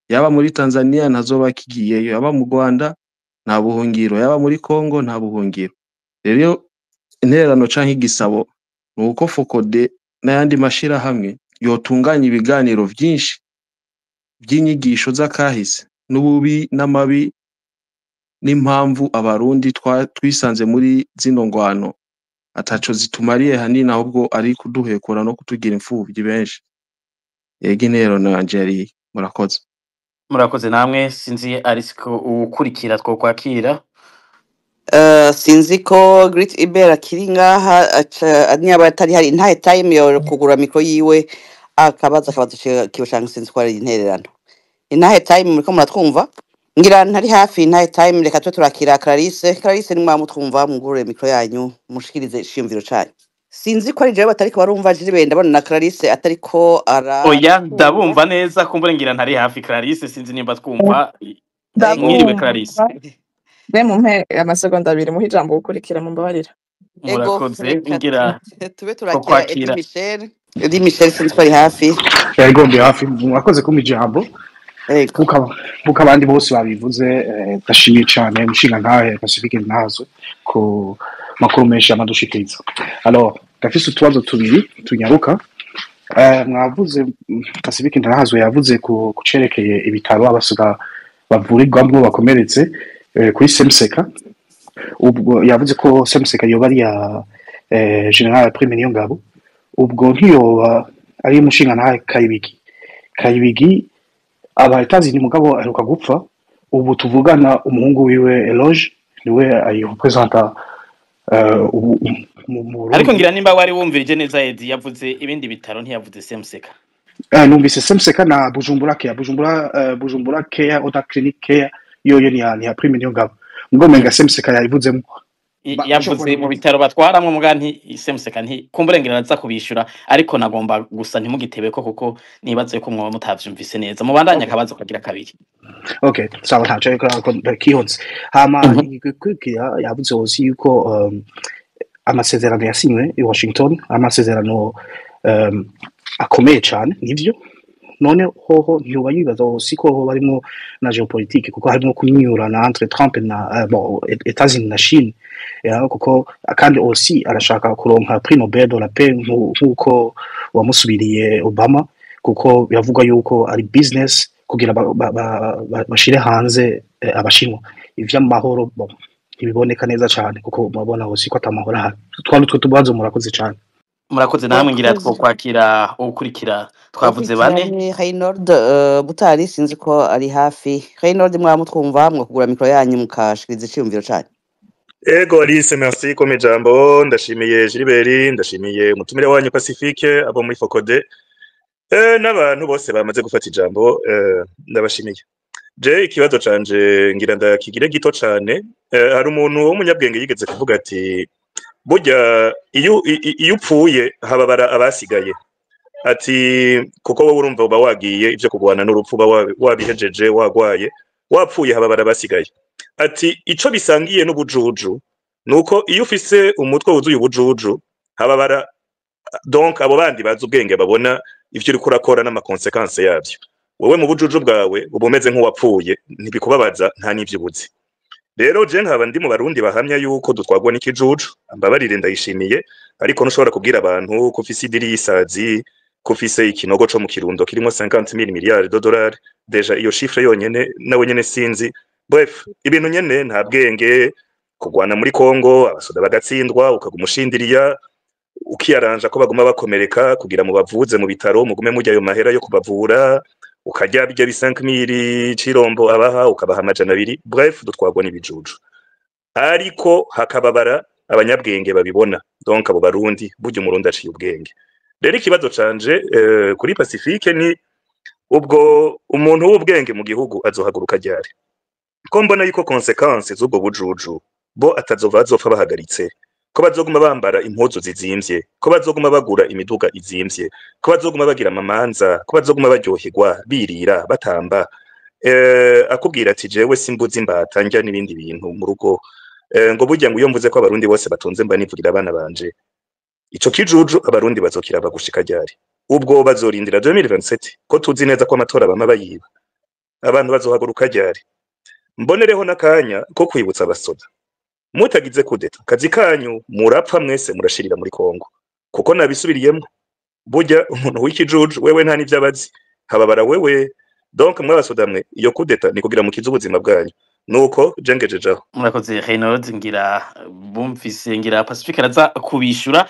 Yaba muri Tanzania ntazoba kigiyeyo, yaba mu Rwanda nta buhungiro, yaba muri Kongo nta buhungiro. Rero intererano canke igisabo nuko Focode n'ayandi mashirahamwe yotunganya ibiganiro vyinshi by'inyigisho z'akahise n'ububi n'amabi n'impamvu abarundi twisanze muri zino ngwano ataco zitumariye hanini ahubwo ari kuduhekura no kutugira imfuvyi benshi. Yego intererano yanje yari murakoze. Murakoze namwe sinzi arisiko ukurikira two kwakira. Sinzi ko Great Hubert akiri ngaha niba atari hari Intahe Time yo kugura mikro yiwe akabazo kiwe cyangwa sinzi ko ari intererano. Intahe Time muriko muratwumva ngira ntari hafi Intahe Time reka turakira Clarisse ni mwamutwumva mugurure mikro yanyu mushikirize ishimviro cyanyu. Sinzi ko ari jewe batariko barumva jiri ndabona na Clarisse atariko ara Oya ndabumva neza kumbure ngira ntari hafi Clarisse sinzi nimba twumva mwiriwe Clarisse. Mumpe amasegonda 2 mu ijambo gukurikira mu mbabarira. Murakoze ngira tube turakira Eddie Michel sinzi ko ari hafi. Yego ndi hafi mwakoze kumpa ijambo. Kuko abandi bose babivuze ndashimiye cyane umushinga ntahe Pacifique Nazo ku makuru menshi amadushikiriza. Alors ndafise utubazo tubiri tunyaruka. mwavuze Pacifique Ntarahazo yavuze ku cerekeye ibitaro abasoda bavurirwamwo bakomeretse kuri Semseka ubwo yavuze ko Semseka yoba ari ya General Prime Niyongabo ubwo ntiyoba ari umushinga nta Kayibigi abatazi ni mugabo aheruka gupfa ubu tuvugana umuhungu wiwe Eloge niwe ayirepresenta ariko ngira nimba wari wumvirije neza Edi yavuze ibindi bitaro ntiyavuze Semseka numvise Semseka na Bujumbura Care Oda Clinic Care yoyo ni ya Prime Niyongabo ngo menga Semseka yayivuzemo yavuze mu bitaro batwaramwe muganti Semseka nti kumburengera naza kubishura ariko nagomba gusa ntimugitebe ko kuko nibaze ko mwoba mutavyumvise neza mubandanya akabazo kagira kabiri okay sawa ntaje ko kihonze hama ikwikira yavuze osi yuko amasezerano yasinywe i Washington amasezerano akomeye cyane nivyo none hoho ntiyoba yibaza osi ko barimo na geopolitique kuko harimo kunyurana entre Trump na États-Unis na Chine kuko kandi osi arashaka kuronka prix Nobel de la paix nkuko wamusubiriye Obama kuko yavuga yuko ari business kugira bashire hanze abashinwa ivy'amahoro ntibiboneka neza cyane kuko mabona osi ko atamahoro ahari twari tubazo murakoze cyane murakoze namwe ngira two kwakira ukurikira twavuze bane Reynold Butari sinzi ko ari hafi Reynold mwamutwumva mwo kugura mikro yanyu mukashiriza iciyumviro cyane Ego Alice merci comme jambo ndashimiye Gilbert ndashimiye mutumire wanyu Pacifique abo muri Focode n'abantu bose bamaze gufata ijambo ndabashimiye je ikibazo canje ngira ndakigire gito cyane hari umuntu w'umunyabwenge yigeze kuvuga ati burya iyo upfuye hababara abasigaye ati kuko wowe urumva uba wagiye ivyo kugwana n'urupfu wabihejeje wagwaye wapfuye hababara abasigaye ati ico bisangiye n'ubujuju nuko iyo ufise umutwe wuzuye ubujuju hababara donc abo bandi bazi ubwenge babona ivyo uri kurakora n'amakonsekanse yavyo wowe mu bujuju bwawe ubumeze nk'uwapfuye ntibikubabaza nta n'ivyo ubuzi rero je nkaba ndi mu barundi bahamya yuko dutwagwa n'ikijuju ambabarire ndayishimiye ariko ntushobora kubwira abantu ko ufise idiri y'isazi ko ufise ikinogo co mu Kirundo kirimo 50,000 miliyari $, deja iyo chiffre yonyene nawe nyene sinzi bref ibintu nyene nta bwenge kugwana muri Kongo abasoda bagatsindwa ukagumushindiriya ukiyaranja ko baguma bakomereka kugira mu bavuze mu bitaro mugume mujya ayo mahera yo kubavura ukajya bijya 5,000 cirombo abaha ukabaha 200 bref dutwagwa n'ibijuju ariko hakababara abanyabwenge babibona donc abo barundi burya umurundi aciye ubwenge rero ikibazo canje kuri Pacifique ni ubwo umuntu w'ubwenge mu gihugu azohaguruka ryari ko mbona yuko consequences z'ubwo bujuju bo atazopfa bahagaritse ko bazoguma bambara impuzu zizimvye ko bazoguma bagura imiduga izimvye ko bazoguma bagira amamanza ko bazoguma baryoherwa birira batamba akubwira ati jewe simbuzi imbata njya n'ibindi bintu mu rugo ngo burya ngo iyo mvuze ko abarundi bose batunze mba nivugira abana banje ico kijuju abarundi bazokira bagushika ryari ubwo bazorindira 2027 ko tuzi neza ko amatora bama bayiba abantu bazohaguruka ryari mbonereho nakanya ko kwibutsa abasoda mutagize kudeta kazi kanyu murapfa mwese murashirira muri Kongo kuko nabisubiriyemo burya umuntu w'ikijuju wewe nta n'ivyo abazi hababara wewe donc mwabasoda mwe iyo kudeta ni kugira mu kizubuzima bwanyu nuko jengejejeho murakoze Reynold ngira bumvise ngira Pacifique araza kubishura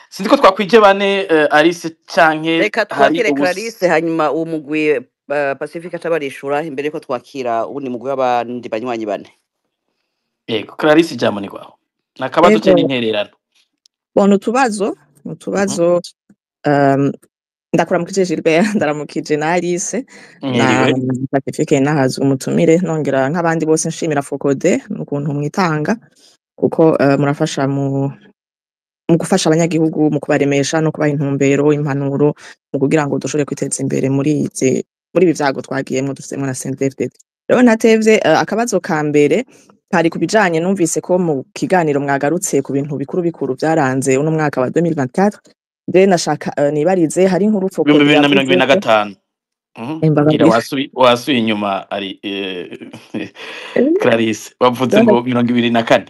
sindi ko twakwije bane Alice canke reka twakire Clarisse hanyuma uwo mugwi Pacifique atabarishura imbere ko twakira ubundi mugwi w'abandi banywanyi bane Ego Clarisse jambo ni kwaho nakabazo cyo n'intererano Bona utubazo ndakuramukije Gilbert ndaramukije na Alice na Pacifique nahaza umutumire nongera nk'abandi bose nshimira Focode n'ukuntu mwitanga kuko murafasha mu gufasha abanyagihugu mu kubaremesha no kubaha intumbero impanuro mu kugira ngo dushobore kwiteza imbere muri ibi vyago twagiyemo dufitemo na CNDD-FDD rero natevye akabazo ka mbere hari kubijanye numvise ko mu kiganiro mwagarutse ku bintu bikuru byaranze uno mwaka wa 2024 nashaka nibarize hari inkuru Focode 2025 ngira wasuye inyuma ari Clarisse bavuze ngo 2024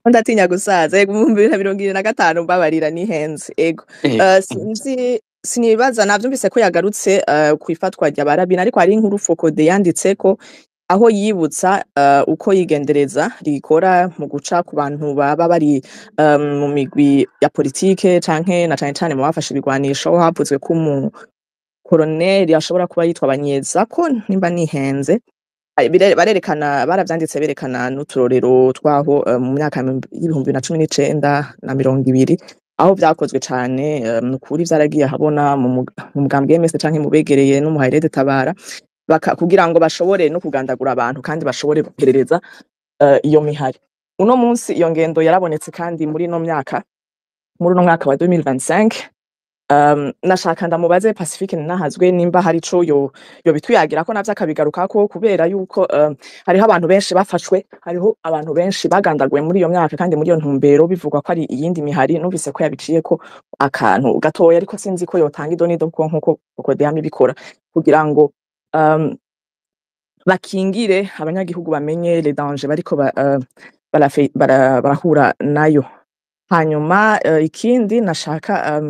ndatinya gusaza ego 2025 mbabarira ni henze ego sinzi sinibaza navyumvise ko yagarutse kwifatwa rya barabina ariko hari inkuru Focode yanditseko aho yibutsa uko yigendereza rikora mu guca ku bantu baba bari mu migwi ya politike canke na cane mu bafashe ibigwanisho havuzwe ko mu koroneli ashobora kuba yitwa Banyezako nimba nihenze barerekana baravyanditse berekana n'uturorero twaho mu myaka y'ibihumbi 2019 na 2020 aho vyakozwe cane nukuri vyaragiye habona mu mugambwe MS canke mu begereye no mu Hairede Tabara kugira ngo bashobore no kugandagura abantu kandi bashobore guperereza iyo mihari. Uno munsi iyo ngendo yarabonetse kandi muri no mwaka wa 2025. Nashaka ndamubaze Pacifique Ninahazwe nimba hari ico yo bituyagira ko navyo akabigarukako kubera yuko hariho abantu benshi bafashwe, hariho abantu benshi bagandaguwe muri iyo myaka kandi muri iyo ntumbero bivugwa ko ari iyindi mihari. Numvise ko yabiciyeko akantu gatoya ariko sinzi ko yotanga idonido nkuko Kodeyami bikora kugira ngo bakingire abanyagihugu bamenye les dangers bariko barahura nayo. Hanyuma ikindi nashaka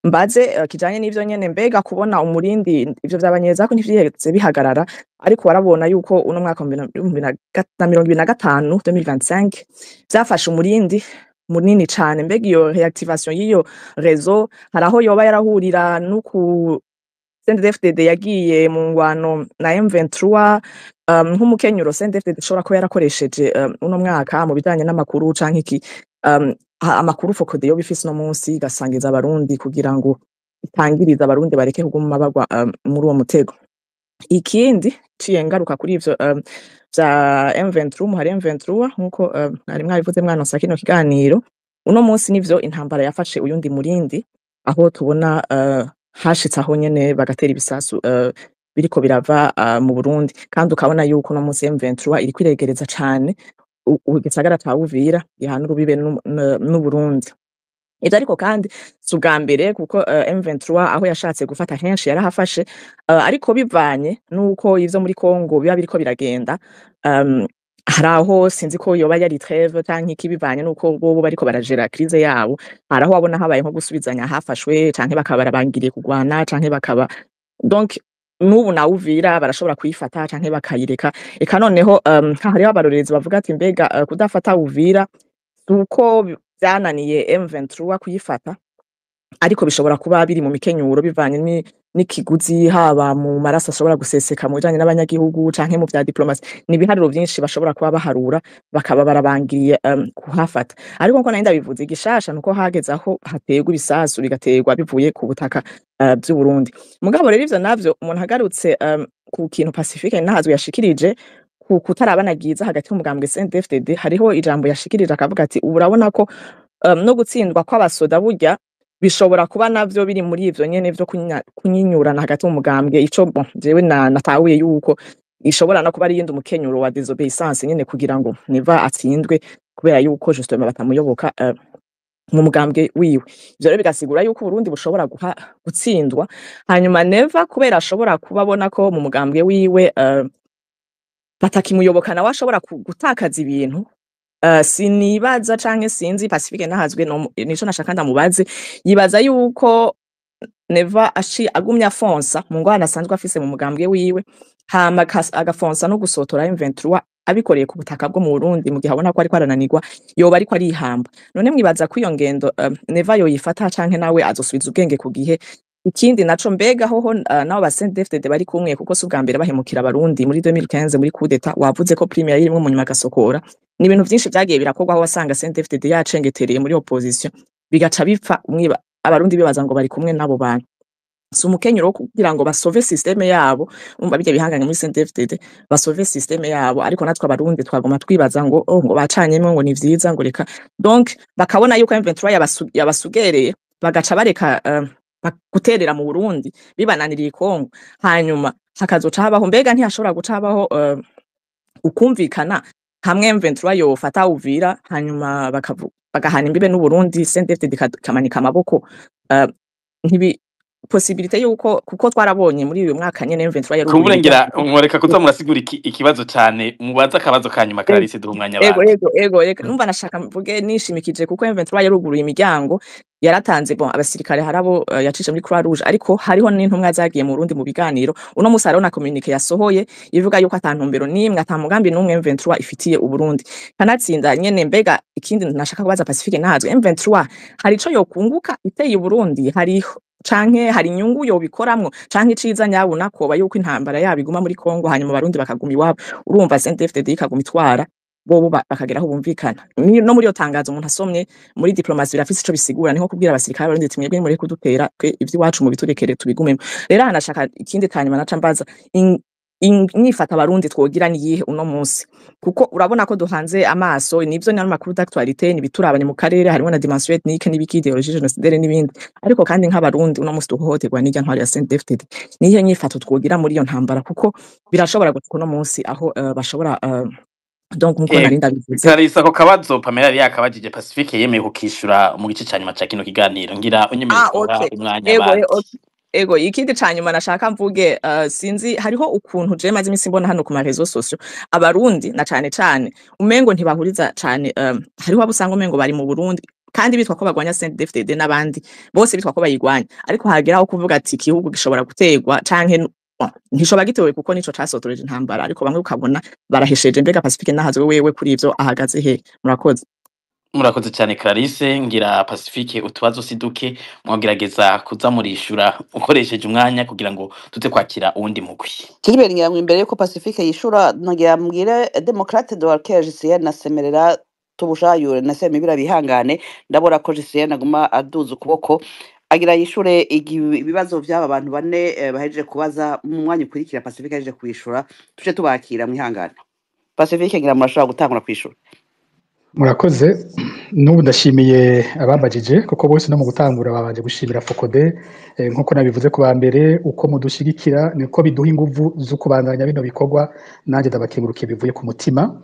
mbaze kijanye n'ivyo nyene mbega kubona umurindi ivyo vy'Abanyezako ntivyiheze bihagarara ariko warabona yuko uno mwaka wa 2025 vyafashe umurindi munini cane. Mbega iyo reactivation y'iyo réseau haraho yoba yarahurira nuku CNDD-FDD yagiye mu ngwano na M23 nk'umukenyuro CNDD-FDD ishobora kuba yarakoresheje uno mwaka mu bijanye n'amakuru canke iki amakuru Focode yo bifise no munsi gasangiza abarundi kugira ngo itangiriza abarundi bareke kuguma bagwa muri uwo mutego. Ikindi ciye ngaruka kuri ivyo vya M23 muhari M23 nkuko ari mwabivuze mwanonsa kino kiganiro uno munsi nivyo intambara yafashe uyundi murindi aho tubona hashitse aho nyene bagatera ibisasu biriko birava mu Burundi kandi ukabona yuko no munsi M23 iri kwiregereza cane ugisagara ca Uvira ihana urubibe n'u Burundi. Ivyo ariko kandi subwa mbere kuko M23 aho yashatse gufata henshi yarahafashe ariko bivanye nuko ivyo muri Kongo biba biriko biragenda haraho sinzi ko yoba yari trêve canke iki bivanye nuko bobo bariko baragera crise yabo haraho wabona habaye nko gusubizanya hafashwe canke bakaba barabangiriye kugwana canke bakaba donc nubu na Uvira barashobora kuyifata canke bakayireka eka noneho hariho abarorerezi bavuga ati mbega kudafata Uvira uko byananiye M23 kuyifata ariko bishobora kuba biri mu mikenyuro bivanye n'ikiguzi haba mu maraso ashobora guseseka mu bijanye n'abanyagihugu canke mu vya diplomasi nibihariro byinshi bashobora kuba baharura bakaba barabangiriye kuhafata ariko nko narinda bivuze igishasha nuko hageze aho hategwa ibisasu bigategwa bivuye ku butaka by'u Burundi. Mugabo rero ivyo navyo umuntu hagarutse ku kintu Pacifique Ninahazwe yashikirije kutarabanagiza hagati y'umugambwe CNDD-FDD hariho ijambo yashikirije akavuga ati urabona ko no gutsindwa kw'abasoda burya bishobora kuba navyo biri muri ivyo nyene vyo kunyinyurana hagati y'umugambwe ico jewe natahuye yuko ishobora no kuba ari yindi umukenyuro wa désobéissance nyene kugira ngo niva atsindwe kubera yuko justement batamuyoboka mu mugambwe wiwe. Ivyo rero bigasigura yuko Burundi bushobora gutsindwa hanyuma neva kubera ashobora kubabona ko mu mugambwe wiwe batakimuyoboka nawe ashobora gutakaza ibintu. Sinibaza canke sinzi Pacifique Ninahazwe nico nashaka ndamubaze yibaza yuko neva agumya fonsa mu ngwana asanzwe afise mu mugambwe wiwe hama agafonsa no gusotora M23 abikoreye ku butaka bwo mu Burundi mu gihe abona ko ariko arananirwa yoba ariko arihamba. None mwibaza ko iyo ngendo neva yoyifata canke nawe azosubiza ubwenge ku gihe. Ikindi naco mbega hoho nabo ba CNDD-FDD bari kumwe kuko subwa mbere bahemukira abarundi muri 2015 muri coup d'état wavuze ko premier yirimwe mu nyuma gasokora ni ibintu byinshi byagiye birakorwa aho wasanga CNDD-FDD yacengetereye muri opposition bigaca bipfa umwiba abarundi bibaza ngo bari kumwe nabo bantu si umukenyero kugira ngo basove systeme yabo umva bijya bihanganye muri CNDD-FDD basove systeme yabo ariko natwe abarundi twagoma twibaza ngo ngo bacanyemo ngo ni vyiza ngo reka donc bakabona yuko M23 yabasugereye bagaca bareka guterera mu Burundi bibananiriye Kongo hanyuma hakazoca habaho mbega ntiyashobora guca habaho ukumvikana hamwe M23 yofata Uvira hanyuma bagahana imbibe n'u Burundi CNDD-FDD kamanika amaboko ntibi possibilité yuko kuko twarabonye muri uyu mwaka nyene M23 yari kumurengera umureka kutamurasigura ikibazo cyane mubaza akabazo kanyuma Clarisse duha umwanya abantu ego numva nashaka mvuge nishimikije kuko M23 yaruguruye imiryango yaratanze bon abasirikare harabo yacishe muri Croix Rouge ariko hariho n'intumwa zagiye mu Burundi mu biganiro uno musi hariho na communique yasohoye ivuga yuko atantumbero nimwe atamugambi n'umwe M23 ifitiye Uburundi kanatsinda nyene mbega ikindi nashaka kubaza Pacifique nahazwe M23 hari ico yokunguka iteye Uburundi hariho canke hari inyungu yobikoramwo canke iciza nyabona koba yuko intambara yabiguma muri Kongo hanyuma Barundi bakaguma iwabo urumva CNDD-FDD ikaguma itwara bobo bakageraho bumvikana no muri yo tangazo umuntu asomye muri diplomasi birafise ico bisigura niho kubwira abasirikare Barundi ati mwebwe muri kudutera twe ivyi wacu mu biturekere tubigumemo rero anashaka ikindi kanyuma naca mbaza nyifata Abarundi twogira ni yihe uno munsi kuko urabona ko duhanze amaso nivyo ni amakuru d'actualité ni biturabane mu karere harimo na dimension ethnique n'ibiki ideologie génocidaire n'ibindi ariko kandi nk'Abarundi uno munsi duhohoterwa n'ijya ntwari ya CNDD-FDD nihe nyifato twogira muri iyo ntambara kuko birashobora gutuka uno munsi aho bashobora donc nkuko narinda bivuze Clarisse ako kabazo Pamela yari yakabajije Pacifique yemeye kukishura mu gice cyanyuma ca kino kiganiro ngira unyemerera umwanya bati ego ikindi canyuma nashaka mvuge sinzi hariho ukuntu je maze imisi mbona hano ku marezo socio Abarundi na cane umengo ntibahuriza cane hariho abusanga umengo bari mu Burundi kandi bitwa ko bagwanya CNDD-FDD n'abandi bose bitwa ko bayigwanya ariko hageraho kuvuga ati igihugu gishobora gutegwa canke ntishobora gitewe kuko nico casotoreje intambara ariko bamwe ukabona barahesheje mbega Pacifique nahazwe wewe kuri ivyo ahagaze he murakoze cyane Clarisse ngira Pacifique utubazo siduke mwagerageza kuza murishura ukoresheje umwanya kugira ngo tuze kwakira uwundi mugwi Gilbert ngiramwe imbere yuko Pacifique yishura nagira mbwire Democrate de Walker JCN nasemerera tubushayure nasemibira bihangane ndabora ko JCN aguma aduza ukuboko agira yishure ibibazo by'aba bantu bane bahejeje kubaza mu mwanya ukurikira Pacifique ahejeje kwishura tuje tubakira mwihangane Pacifique ngira murashobora gutangura kwishura murakoze n'ubu ndashimiye abambajije kuko bose no mu gutangura babanje gushimira Focode nkuko nabivuze ku bambere uko mudushigikira niko biduha inguvu zo kubandanya bino bikorwa nanjye ndabakengurukiye bivuye ku mutima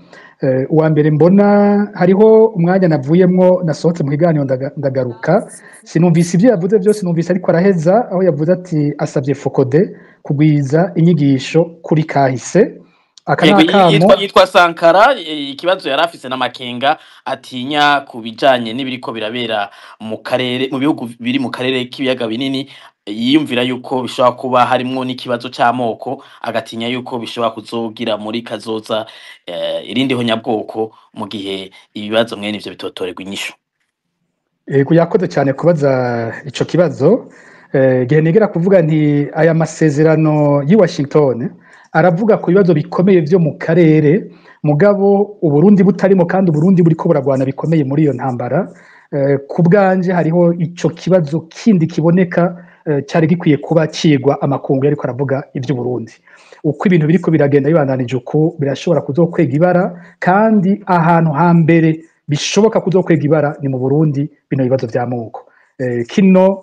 uwa mbere mbona hariho umwanya navuyemwo nasohotse mu kiganiro ndagaruka sinumvise ibyo yavuze byose numvise ariko araheza aho yavuze ati asabye Focode kugwiza inyigisho kuri kahise yitwa Sankara ikibazo yarafise n'amakenga atinya kubijanye n'ibiriko birabera mu karere mu bihugu biri mu karere k'ibiyaga binini yiyumvira yuko bishobora kuba harimwo n'ikibazo c'amoko agatinya yuko bishobora kuzogira muri kazoza irindi ho nyabwoko mu gihe ibibazo mwene ivyo bitotorerwa inyishu yakoze cyane kubaza ico kibazo gihe negera kuvuga nti aya masezerano yi Washington aravuga ku bibazo bikomeye byo mu karere mugabo Uburundi butarimo kandi Uburundi buriko buragwana bikomeye muri iyo ntambara ku bwanje hariho ico kibazo kindi kiboneka cyari gikwiye kuba cigwa amakungu yariko aravuga ivyo Burundi uko ibintu biriko biragenda bibandanije uko birashobora kuzokwega ibara kandi ahantu hambere bishoboka kuzokwega ibara ni mu Burundi bino bibazo vy'amoko kino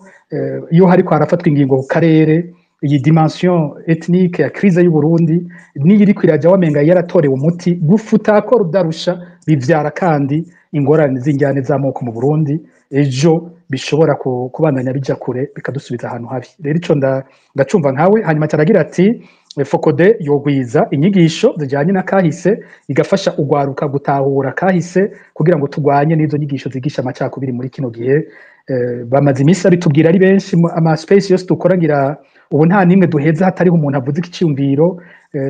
iyo hariko harafatwa ingingo ku karere iyi dimension ethnique ya crise y'u Burundi niyiri kwiraja wamenga yaratorewe umuti gufuta ko rudarusha bivyara kandi ingorane z'injyane z'amoko mu Burundi ejo bishobora kubandanya bija kure bikadusubiza ahantu habi rero ico ndacumva nkawe hanyuma cyaragira ati Focode yogwiza inyigisho zijanye na kahise igafasha ugwaruka gutahura kahise kugira ngo tugwanye n'izo nyigisho zigisha amacakubiri muri kino gihe bamaze imisi abitubwira ari benshi ama space yose dukorangira ubu nta nimwe duheza hatariho umuntu avuze ikiciyumviro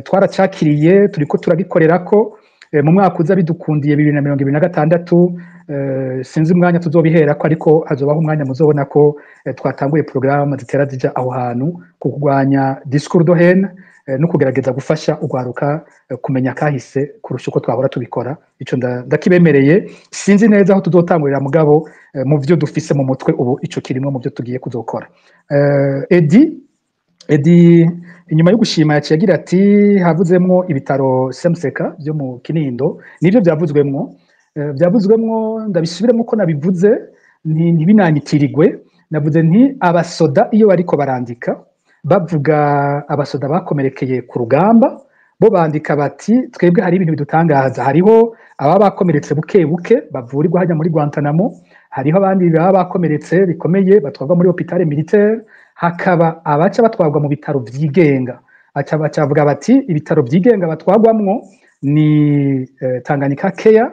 twaracakiriye turiko turagikorerako mu mwaka uza bidukundiye 2026 sinzi umwanya tuzobiherako ariko hazobaho umwanya muzobona ko twatanguye programme zitera zija aho hantu kugwanya discours de haine no kugerageza gufasha ugwaruka kumenya kahise kurusha uko twahora tubikora ico ndakibemereye sinzi neza aho tuzotangurira mugabo mu byo dufise mu mutwe ubu ico kirimo mu byo tugiye kuzokora Edi inyuma yo gushima yaciye agira ati havuzemwo ibitaro Semseka byo mu Kinindo nivyo byavuzwemwo ndabisubiremo ko nabivuze ntibinanyitirigwe navuze nti abasoda iyo bariko barandika bavuga abasoda bakomerekeye ku rugamba bo bandika bati twebwe hari ibintu bidutangaza hariho aba bakomeretse buke bavurirwa hajya muri Guantanamo hariho abandi baba bakomeretse bikomeye batwarwa muri hôpital militaire hakaba abaca batwarwa mu bitaro vyigenga bacavuga bati ibitaro vyigenga batwarwamwo ni Tanganyika Care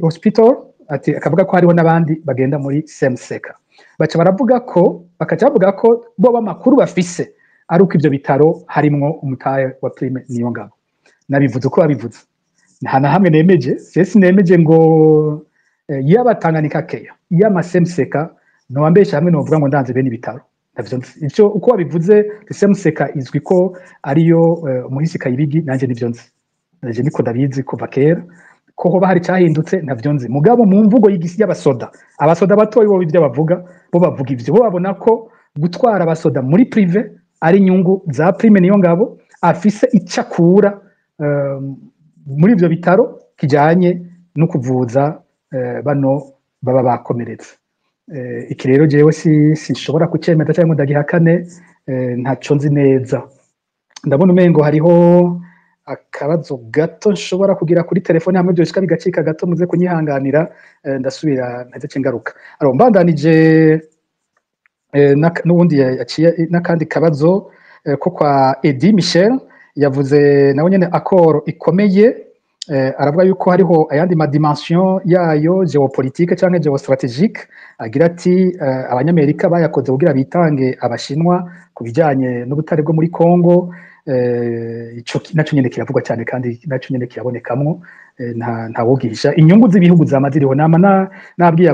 Hospital ati akavuga ko hariho n'abandi bagenda muri semuseka baca bakaca bavuga ko bo b'amakuru bafise ari uko ivyo bitaro harimwo umutahe wa Prime Niyongabo nabivuze uko babivuze nta na hamwe nemeje sinemeje ngo yabatanganika keya y'amasemuseka nowambesha hamwe novuga ngo ndanze bene ibitaro ivyo uko babivuze semuseka izwi ko ariyo umuhisi Kayibigi nanje nivyo nzi nanje niko ndabizi kuva kera ko hoba hari cyahindutse ntavyo nzi mugabo mu mvugo y'igisi y'abasoda abasoda batoyi bo ivyo bavuga ivyo bo babona ko gutwara abasoda muri prive ari inyungu za Prime Niyongabo afise icakura muri ivyo bitaro kijanye no kuvuza bano baba bakomeretse iki rero jewe sinshobora kucemeza cyangwa ndagihakane ntaco nzi neza ndabona umengo hariho akabazo gato nshobora kugira kuri telefone hamwe byo bigacika gato muze kunyihanganira ndasubira nteze ngaruka mbandanije n'ubundi yaciye n'akandi kabazo ko kwa Edi Michel yavuze nawe nyene accord ikomeye aravuga yuko hariho ayandi madimension yayo geopolitique canke geostrategique agira ati abanyamerika bayakoze kugira bitange abashinwa kubijanye n'ubutare bwo muri Congo ico naco nyene kiravugwa cyane kandi naco nyene kirabonekamwo nta wogihisha inyungu z'ibihugu zamaziriho nama nabwiye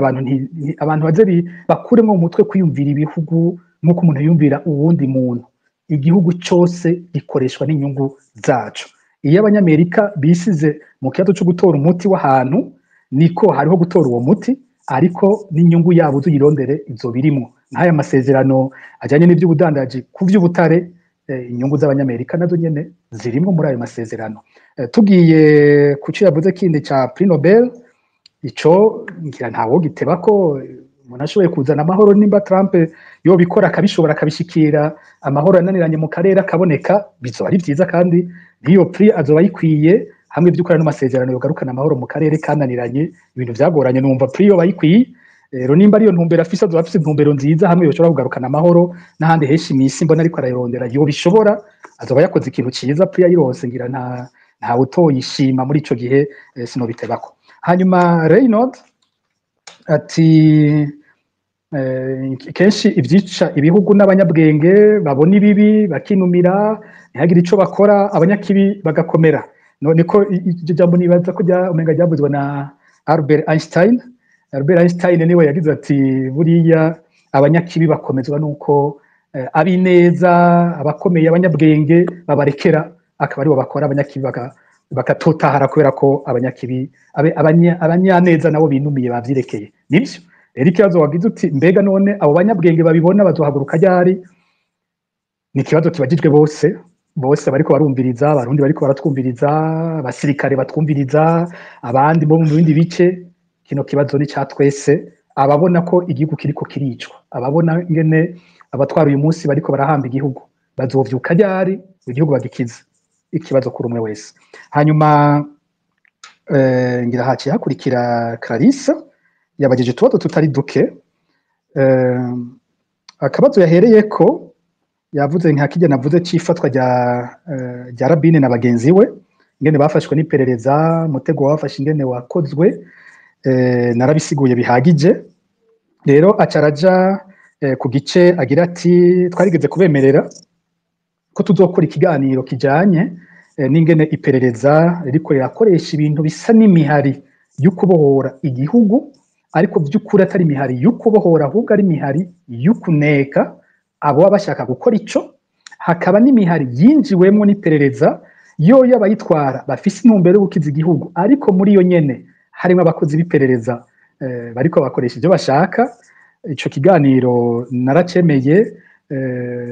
abantu baze bakuremo mu mutwe kwiyumvira ibihugu nk'uko umuntu yumvira uwundi muntu igihugu cyose gikoreshwa n'inyungu zacu iyo abanyamerika bisize mu kibazo cyo gutora umuti w'ahantu niko hariho gutora uwo muti ariko n'inyungu yabo uzuyirondere izo birimo nk'aya masezerano ajyanye n'iby'ubudandaji ku by'ubutare inyungu z'abanyamerika nazo nyene zirimo muri ayo masezerano tugiye ku cyo yavuze kindi ca Prix Nobel ico ngira ntawo giteba ko umuntu ashoboye kuzana amahoro nimba Trump yo bikora akabishobora akabishikira amahoro yananiranye mu karere akaboneka bizoba ari vyiza kandi niyo Prix azoba yikwiye hamwe by'ukora n'amasezerano yogarukana amahoro mu karere kananiranye ibintu vyagoranye numva Prix yo bayikwiye rero nimba ariyo ntumbero afise azoba afise intumbero nziza hamwe yoshobora kugarukana amahoro n'ahandi henshi imisi mbona ariko arayirondera yo bishobora azoba yakoze ikintu ciza Prix yayironse ngira nta utoyishima muri ico gihe sinobitebako hanyuma Reynold ati kenshi ivyica ibihugu n'abanyabwenge babona ibibi bakinumira ntihagire ico bakora abanyakibi bagakomera none ko iryo jambo nibaza ko umenga ryavuzwe na Albert Einstein niwe yagize ati buriya abanyakibi bakomezwa nuko abineza abakomeye abanyabwenge babarekera akaba aribo bakora abanyakibi bakatotahara kubera ko abanyakibi abanyaneza nabo binumiye bavyirekeye nivyo rero ikibazo wagize uti mbega none abo banyabwenge babibona bazohaguruka ryari ni ikibazo kibagijwe bose bariko barumviriza abarundi bariko baratwumviriza abasirikare batwumviriza abandi bo mu bindi bice kino kibazo ni ca twese ababona ko igihugu kiriko kiricwa ababona ingene abatwara uyu munsi bariko barahamba igihugu bazovyuka ryari igihugu bagikiza ikibazo kuri umwe wese hanyuma ngira haciye hakurikira Clarisse yabagije utubazo tutari duke akabazo yahereyeko yavuze nka kijya navuze c'ifatwa rya Rabine na bagenzi we ingene bafashwe n'iperereza mutego wafashe ingene wakozwe narabisiguye bihagije rero acaraja ku gice agira ati twarigeze kubemerera ko tuzokora ikiganiro kijanye n'ingene iperereza riko rirakoresha ibintu bisa n'imihari y'ukubohora igihugu ariko by'ukuri atari imihari y'ukubohora ahubwo ari imihari y'ukuneka abo bashaka gukora ico hakaba n'imihari yinjiwemwo n'iperereza yo y'abayitwara bafise intumbero yo gukiza igihugu ariko muri yo nyene harimo abakozi b'iperereza bariko bakoresha ibyo bashaka ico kiganiro naracemeye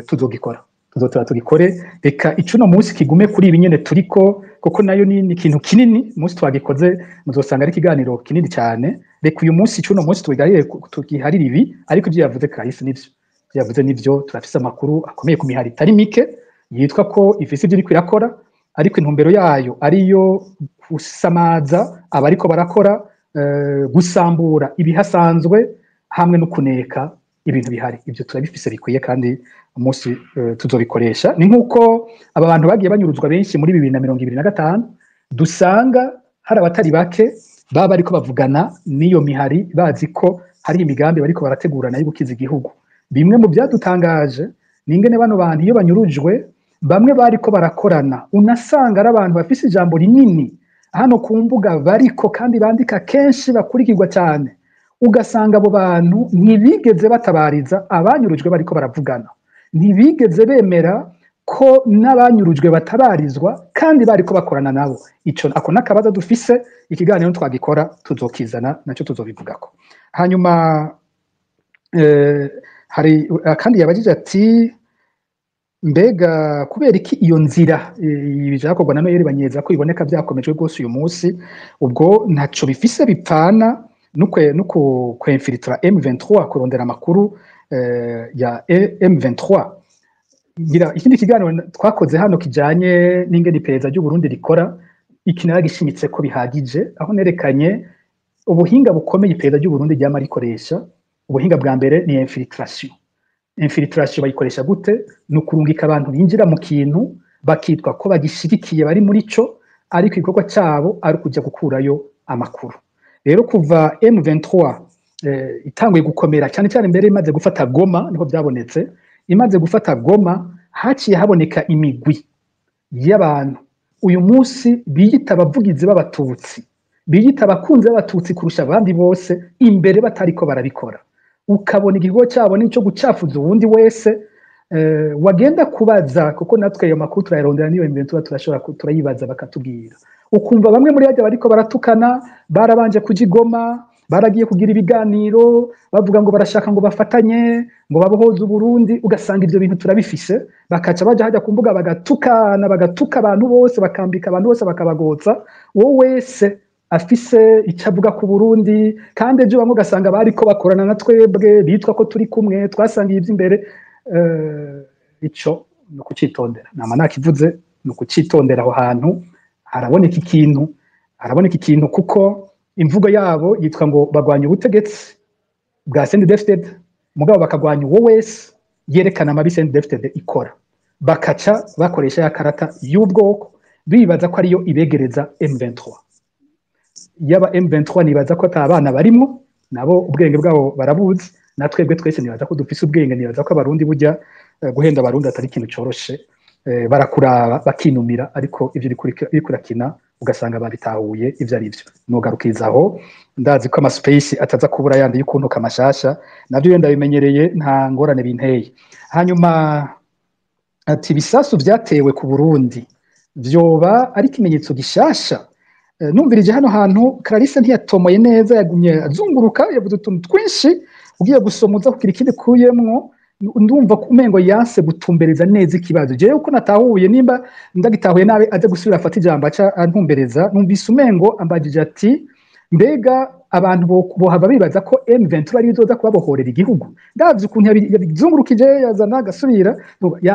tuzogikora tuzotora tugikore reka icuno munsi kigume kuri ibi nyene turiko kuko nayo ni ikintu kinini munsi twagikoze muzosanga ari ikiganiro kinini cyane reka uyu munsi icuno munsi tugiharira ibi ariko ibyo yavuze Clarisse nivyo yavuze nivyo turafise amakuru akomeye ku mihari itari mike yitwa ko ifise ibyo iriko irakora ariko intumbero yayo ariyo gusamaza abariko barakora gusambura ibihasanzwe hamwe no kuneka ibintu bihari ibyo turabifise bikwiye kandi umunsi tuzobikoresha ni nkuko aba bantu bagiye banyuruzwa benshi muri 2025 dusanga hari abatari bake baba ariko bavugana n'iyo mihari bazi ko hari imigambi bariko barategurana yo gukiza igihugu. Bimwe mu byadutangaje ni ingene bano bantu iyo banyurujwe bamwe bariko barakorana unasanga ari abantu bafise ijambo rinini hano ku mbuga bariko kandi bandika kenshi bakurikirwa cyane, ugasanga abo bantu ntibigeze batabariza abanyurujwe bariko baravugana, ntibigeze bemera ko n'abanyurujwe batabarizwa kandi bariko bakorana nabo. Ako n'akabazo dufise, ikiganiro twagikora tuzokizana nacyo tuzobivugako. Hanyuma hari kandi yabajije ati mbega kubera iki iyo nzira ibijakorwa na Noel Banyeza ko iboneka byakomejwe rwose uyu munsi, ubwo ntaco bifise bipfana nuko kwinfiltra M23 kurondera amakuru ya M23. Ngira ikindi kiganiro twakoze hano kijanye n'ingene iperereza ry'u Burundi rikora, ikinara gishimitse ko bihagije, aho nerekanye ubuhinga bukomeye iperereza ry'u Burundi ryama rikoresha. Ubuhinga bwa mbere ni infiltration. Infiltration bayikoresha gute? Nukurungika abantu binjira mu kintu bakitwa ko bagishigikiye bari muri cyo, ariko igikorwa cyabo ari kujya gukurayo amakuru. Rero kuva M23 itanguye gukomera cyane cyane mbere imaze gufata Goma, niho byabonetse. Imaze gufata Goma haciye haboneka imigwi y'abantu uyu munsi biyita abavugizi b'abatutsi, biyita abakunzi b'abatutsi kurusha abandi bose, imbere batariko barabikora. Ukabona igikorwa cyabo nico gucafuza uwundi wese. Wagenda kubaza kuko natwe ayo makuru turayarondera niyo M23 turashobora turayibaza bakatubwira, ukumva bamwe muri yajya bariko baratukana, barabanje kujigoma, baragiye kugira ibiganiro bavuga ngo barashaka ngo bafatanye ngo babohoze Burundi, ugasanga ivyo bintu turabifise, bakaca baje hajya ku mbuga bagatukana, bagatuka abantu bose, bakambika abantu bose, bakabagotsa. Wowe wese afise icavuga ku Burundi, kandi ejo bamwe ugasanga bariko bakorana na twebwe bitwa ko turi kumwe, twasangiye ivy'imbere. Ico no kucitondera, nama nakivuze, no kucitondera aho hantu haraboneka ikintu kuko imvugo yabo yitwa ngo bagwanya ubutegetsi bwa CNDD-FDD, mugabo bakagwanya uwo wese yerekana amabi CNDD-FDD ikora, bakaca bakoresha ya karata y'ubwoko bibaza ko ariyo ibegereza M23. Yaba M23 nibaza ko atabana barimo, nabo ubwenge bwabo barabuzi, natwebwe twese nibaza ko dufise ubwenge, nibaza ko abarundi burya guhenda abarundi atari ikintu coroshe. Barakuraba bakinumira, ariko ivyo bikurakina ugasanga babitahuye ivyo ari byo. Nugarukirizaho, ndazi ko amaspace ataza kubura yandi y'ukuntu kamashasha, navyo yenda bimenyereye, nta ngorane binteye. Hanyuma ati bisasu byatewe ku Burundi vyoba ari ikimenyetso gishasha. Numvirije hano hantu Clarisse ntiyatomoye neza, yagumye azunguruka, yavuze utuntu twinshi, ugiye gusomuza kugira ikindi kuyemwo. Ndumva kumengo yanse gutumbereza neza ikibazo. Jewe uko natahuye, nimba ndagitahuye nabe aje gusubira afata ijambo aca antumbereza, numvise umengo ambajije ati mbega abantu bohava bibaza ko M23 ari izoza kubabohorera igihugu. Ndavye ukuntu yabizungurukije yazana gasubira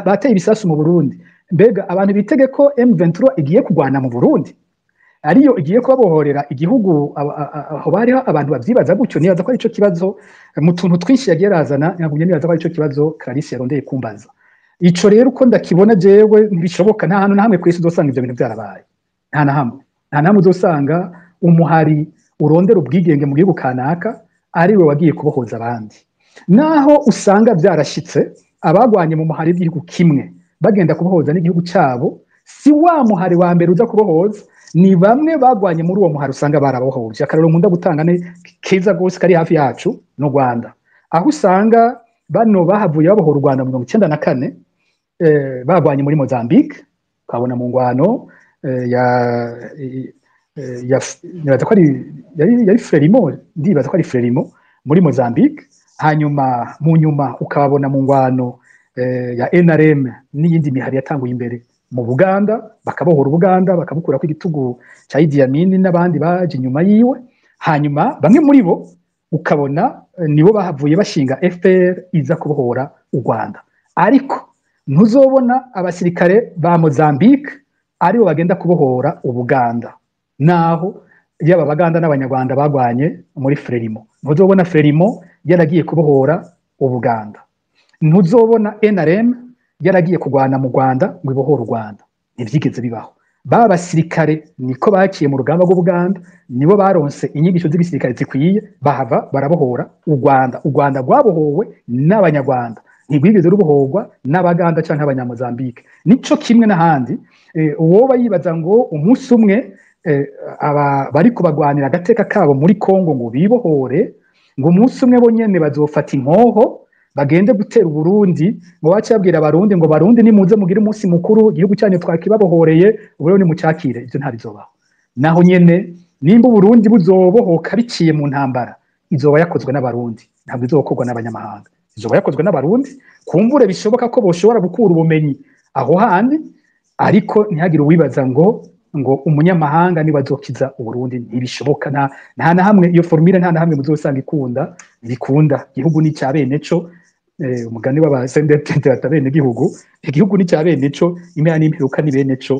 bateye ibisasu mu Burundi. Mbega abantu bitege ko M23 igiye kugwana mu Burundi, ariyo igiye kubabohorera igihugu? Aho bariho abantu bavyibaza gutyo, nibaza ko ari ico kibazo mu tuntu twinshi yagiye razana. Nyagumye nibaza ko ari ico kibazo Clarisse yarondeye kumbaza. Ico rero uko ndakibona jewe ntibishoboka, nta hantu na hamwe kwisi uzosanga ivyo bintu byarabaye, nta na hamwe uzosanga umuhari urondera ubwigenge mu gihugu kanaka ariwe wagiye kubohoza abandi. Naho usanga byarashitse abagwanye mu muhari w'igihugu kimwe bagenda kubohoza n'igihugu cyabo, si wa muhari wa mbere uza kubohoza, ni bamwe bagwanye muri uwo muhari usanga barabohoje. Akarero nkunda gutanga ni keza gose kari hafi yacu no Rwanda, aho usanga bano bahavuye babohora u Rwanda mu 1994, bagwanye muri Mozambique, kabona mu ngwano nibaza ko yari Frelimo, ndibaza ko ari Frelimo muri Mozambique. Hanyuma mu nyuma ukababona mu ngwano ya NRM n'iyindi mihari yatanguye imbere mu Buganda, bakabohora Buganda bakabukura ku igitugu cya Idi Amin n'abandi baje inyuma yiwe. Hanyuma bamwe muri bo ukabona nibo bahavuye bashinga FPR iza kubohora u Rwanda, ariko ntuzobona abasirikare ba Mozambique aribo bagenda kubohora Ubuganda, naho yaba Baganda n'Abanyarwanda bagwanye muri Frelimo. Ntuzobona Frelimo yaragiye kubohora Ubuganda, ntuzobona NRM yaragiye kugwana mu Rwanda ngo ibohore u Rwanda. Ntivyigeze bibaho. ba basirikare niko baciye mu rugamba rw'Ubuganda nibo baronse inyigisho z'igisirikare zikwiye bahava barabohora u Rwanda rwabohowe n'abanyarwanda ntigwigeze rubohorwa n'abaganda canke abanyamozambike nico kimwe n'ahandi uwoba yibaza ngo umunsi umwe aba bariko bagwanira agateka kabo muri Kongo ngo bibohore ngo umunsi umwe bonyene bazofata inkoho bagende gutera Burundi ngo bace babwira abarundi ngo barundi nimuze mugire umunsi mukuru igihugu cyanyu twakibabohoreye ubwo ni mucakire ivyo ntabizobaho naho nyene nimba Burundi buzobohoka biciye mu ntambara izoba yakozwe n'abarundi ntabwo izokorwa n'abanyamahanga izoba yakozwe n'abarundi kumbure bishoboka ko boshobora gukura ubumenyi aho handi ariko ntihagire uwibaza ngo umunyamahanga niba azokiza Uburundi ntibishoboka nta na hamwe iyo formule nta na hamwe muzosanga bikunda igihugu ni cya bene co umugani w'abasendete batabene igihugu ni cya bene co imana n'imperuka ni bene co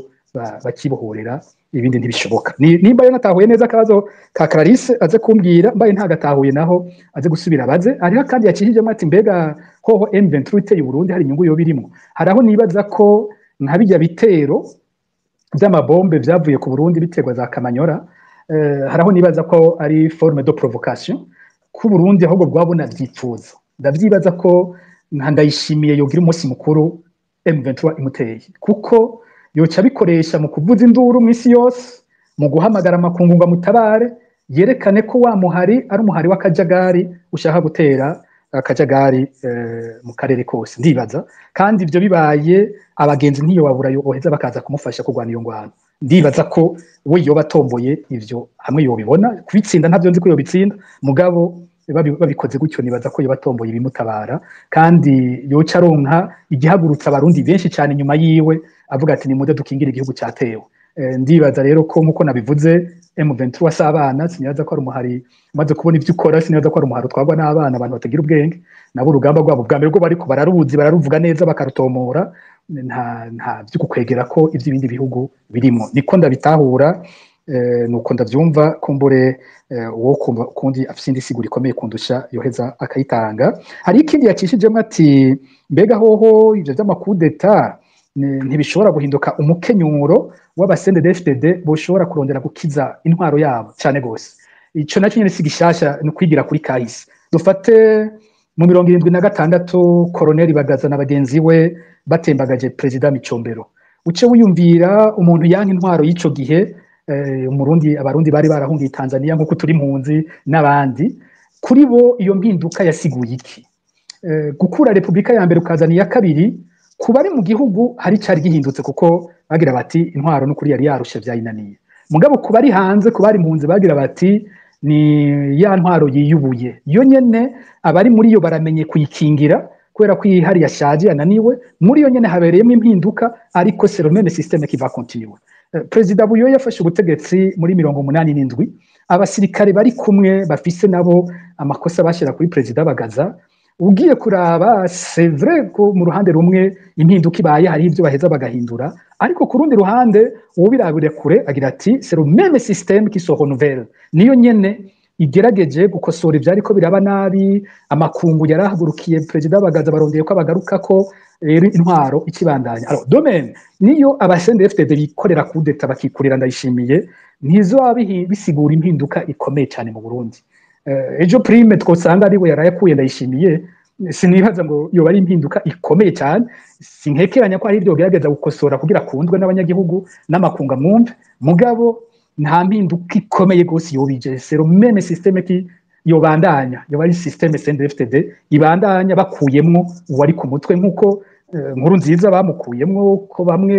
bakibohorera ibindi ntibishoboka nimba yo natahuye neza akabazo ka Clarisse aze kumbwira mbaye ntagatahuye naho aze gusubira baze ariho kandi yakishijemo ati mbega hoho M23 iteye Burundi hari inyungu yo birimo haraho nibaza ko nka bijya bitero by'amabombe byavuye ku Burundi biterwa za Kamanyora haraho nibaza ko ari forme de provocation ku Burundi ahubwo bwabona byipfuza ndavyibaza ko Ndayishimiye yogira umunsi mukuru M23 imuteye kuko yoca bikoresha mu kuvuza induru mu isi yose mu guhamagara amakungu ngo mutabare yerekane ko wa muhari ari umuhari w'akajagari ushaka gutera akajagari mu karere kose ndibaza kandi ibyo bibaye abagenzi ntiyo babura yoheza bakaza kumufasha kurwana iyo ngwano ndibaza ko we yoba atomboye ivyo hamwe yobibona kubitsinda ntavyo nzi ko yobitsinda mugabo babikoze gutyo nibaza ko yoba atomboye ibimutabara kandi yoca aronka igihagurutsa abarundi benshi cyane nyuma yiwe avuga ati nimuze dukingira igihugu cyatewe ndibaza rero ko nkuko nabivuze M23 asabana sinibaza ko ari umuhari maze kubona ivyo ukora sinibaza ko ari umuhari twagwa n'abana abantu batagira ubwenge nabo urugamba rwabo bwa mbere rwo bariko bararuvuga neza bakarutomora nta byo kukwegera ko ivy'ibindi bihugu birimo niko ndabitahura nuko ndavyumva kumbure uwo kundi afise indi sigura ikomeye kundusha yoheza akayitanga hari ikindi yakishijemo ati mbega hoho ivyo vy'amakudeta ntibishobora guhinduka umukenyuro w'abasendefdd boshobora kurondera gukiza intwaro yabo cyane gose ico nacyo nyene sigishasha no kwigira kuri kahise dufate mu 76 Colonel Bagaza na bagenzi we batembagaje President Micombero uce wiyumvira umuntu yanka intwaro y'ico gihe abarundi bari barahungiye Tanzania nkuko turi impunzi n'abandi kuri bo iyo mpinduka yasiguye iki gukura Republika ya mbere ukazana iya kabiri kuba ari mu gihugu hari cyari gihindutse kuko bagira bati intwaro no kuri yari yarushe byayinaniye mugabo kuba ari hanze kuba ari impunzi bagira bati ni ya ntwaro yiyubuye iyo nyene abari muri yo baramenye kuyikingira kubera ko ihari yashaje yananiwe muri yo nyene habereyemo impinduka ariko c'est le même système qui va continuer President Buyo yafashe ubutegetsi muri 87 abasirikare bari kumwe bafise nabo amakosa bashira kuri President Bagaza ugiye kuraba c'est vrai ko mu ruhande rumwe impinduka ibaye hari ivyo baheza bagahindura ariko ku rundi ruhande uwo birabire kure agira ati c'est le même système qui se renouvelle niyo nyene igerageje gukosora ivyari ko biraba nabi amakungu yarahagurukiye President Bagaza barondeye ko abagaruka ko rero intwaro ikibandanya alors domaine niyo abasende FTD bikorera kudeta bakikurira Ndayishimiye ntizo bisigura impinduka ikomeye cyane mu Burundi ejo prime twosanga ari we yarayakuye Ndayishimiye sinibaza ngo yo bari impinduka ikomeye cyane sinkekeranya ko ari ibyo gerageza gukosora kugira kundwe n'abanyagihugu n'amakunga mwumve mugabo nta mpinduka ikomeye gose yobije c'est le même système qui yobandanya yo bari système CNDD-FDD ibandanya bakuyemwo uwari ku mutwe nkuko nkuru nziza bamukuyemwo ko bamwe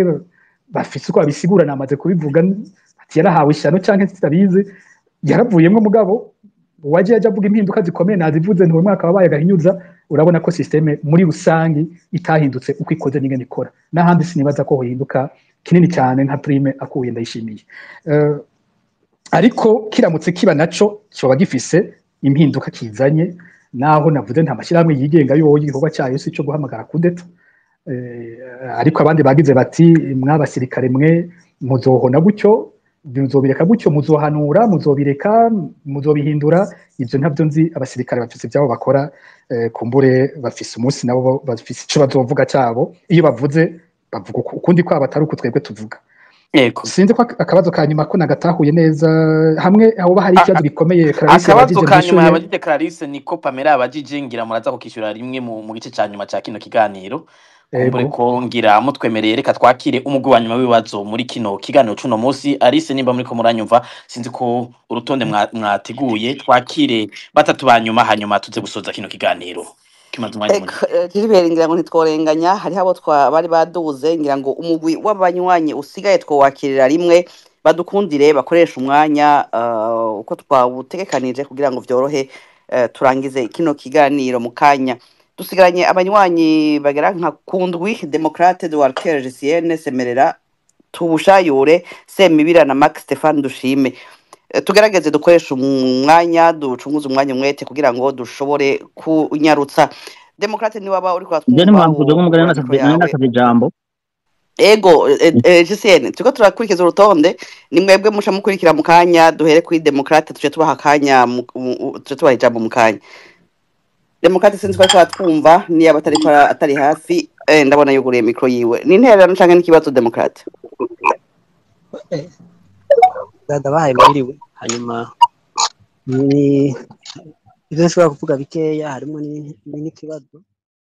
bafise uko babisigura namaze kubivuga ati yarahawe ishano canke tutabizi yaravuyemwo mugabo waje avuga impinduka zikomeye nazivuze ntuwe mwaka wabaye gahinyuza urabona ko systeme muri rusangi itahindutse uko ikoze n'ingene ikora n'ahandi sinibaza ko hohinduka kinini cyane nka prime akuye Ndayishimiye ariko kiramutse kiba naco cyoba gifise impinduka kizanye naho navuze nta mashyirahamwe yigenga yo igikorwa cyayo si cyo guhamagara kudeta ariko abandi bagize bati mwabasirikare mwe muzohona gutyo muzobireka gutyo muzohanura muzobireka muzobihindura ibyo ntabyo nzi abasirikare bafise byabo bakora kumbure bafise umunsi nabo bafise ico bazovuga cyabo iyo bavuze bavuga ukundi kwabo atari uko twebwe tuvuga Yego. sinzi ko akabazo ka nyuma ko nagatahuye neza hamwe aho hari ikibazo gikomeye Clarisse akabazo yabajije ka nyuma mwishuye yabajije Clarisse niko Pamela yabajije ngira muraza kukishyura rimwe mu gice cya nyuma cya kino kiganiro kumbure yego ko ngira mutwemereye reka twakire umugwi wa nyuma w'ibibazo muri kino kiganiro cuno munsi Alice nimba muri ko muranyumva sinzi ko urutonde mwateguye twakire batatu ba nyuma hanyuma tuze gusoza kino kiganiro kimaze umwanya munini Gilbert ngira ngo ntitworenganya hariho abo bari baduze ngira ngo umugwi w'abanywanyi usigaye twowakirira rimwe badukundire bakoresha umwanya uko twawutegekanije kugira ngo vyorohe turangize kino kiganiro mu kanya dusigaranye abanywanyi bagera nka kundwi Democrate de Walker GCN Semerera Tubushayure Semibira na Max Stefan Dushime tugerageze dukoresha umwanya ducunguza umwanya umwete kugira ngo dushobore kunyarutsa Democrate ni waba uri Jeni mwamvuze ko mugana nasabye ijambo ego GCN tuko turakurikiza urutonde ni mwebwe musha mukurikira mu kanya duhere kuri Democrate tuje tubaha kanya tuje tubaha ijambo mu kanya Democrate sinzi ko twumva ni abatari atari hafi ndabona yuguriye mikro yiwe ni intererano canke n'ikibazo Democrate ndabahaye mwiriwe hanyuma ni ibyo nshobora kuvuga bikeya harimo n'ikibazo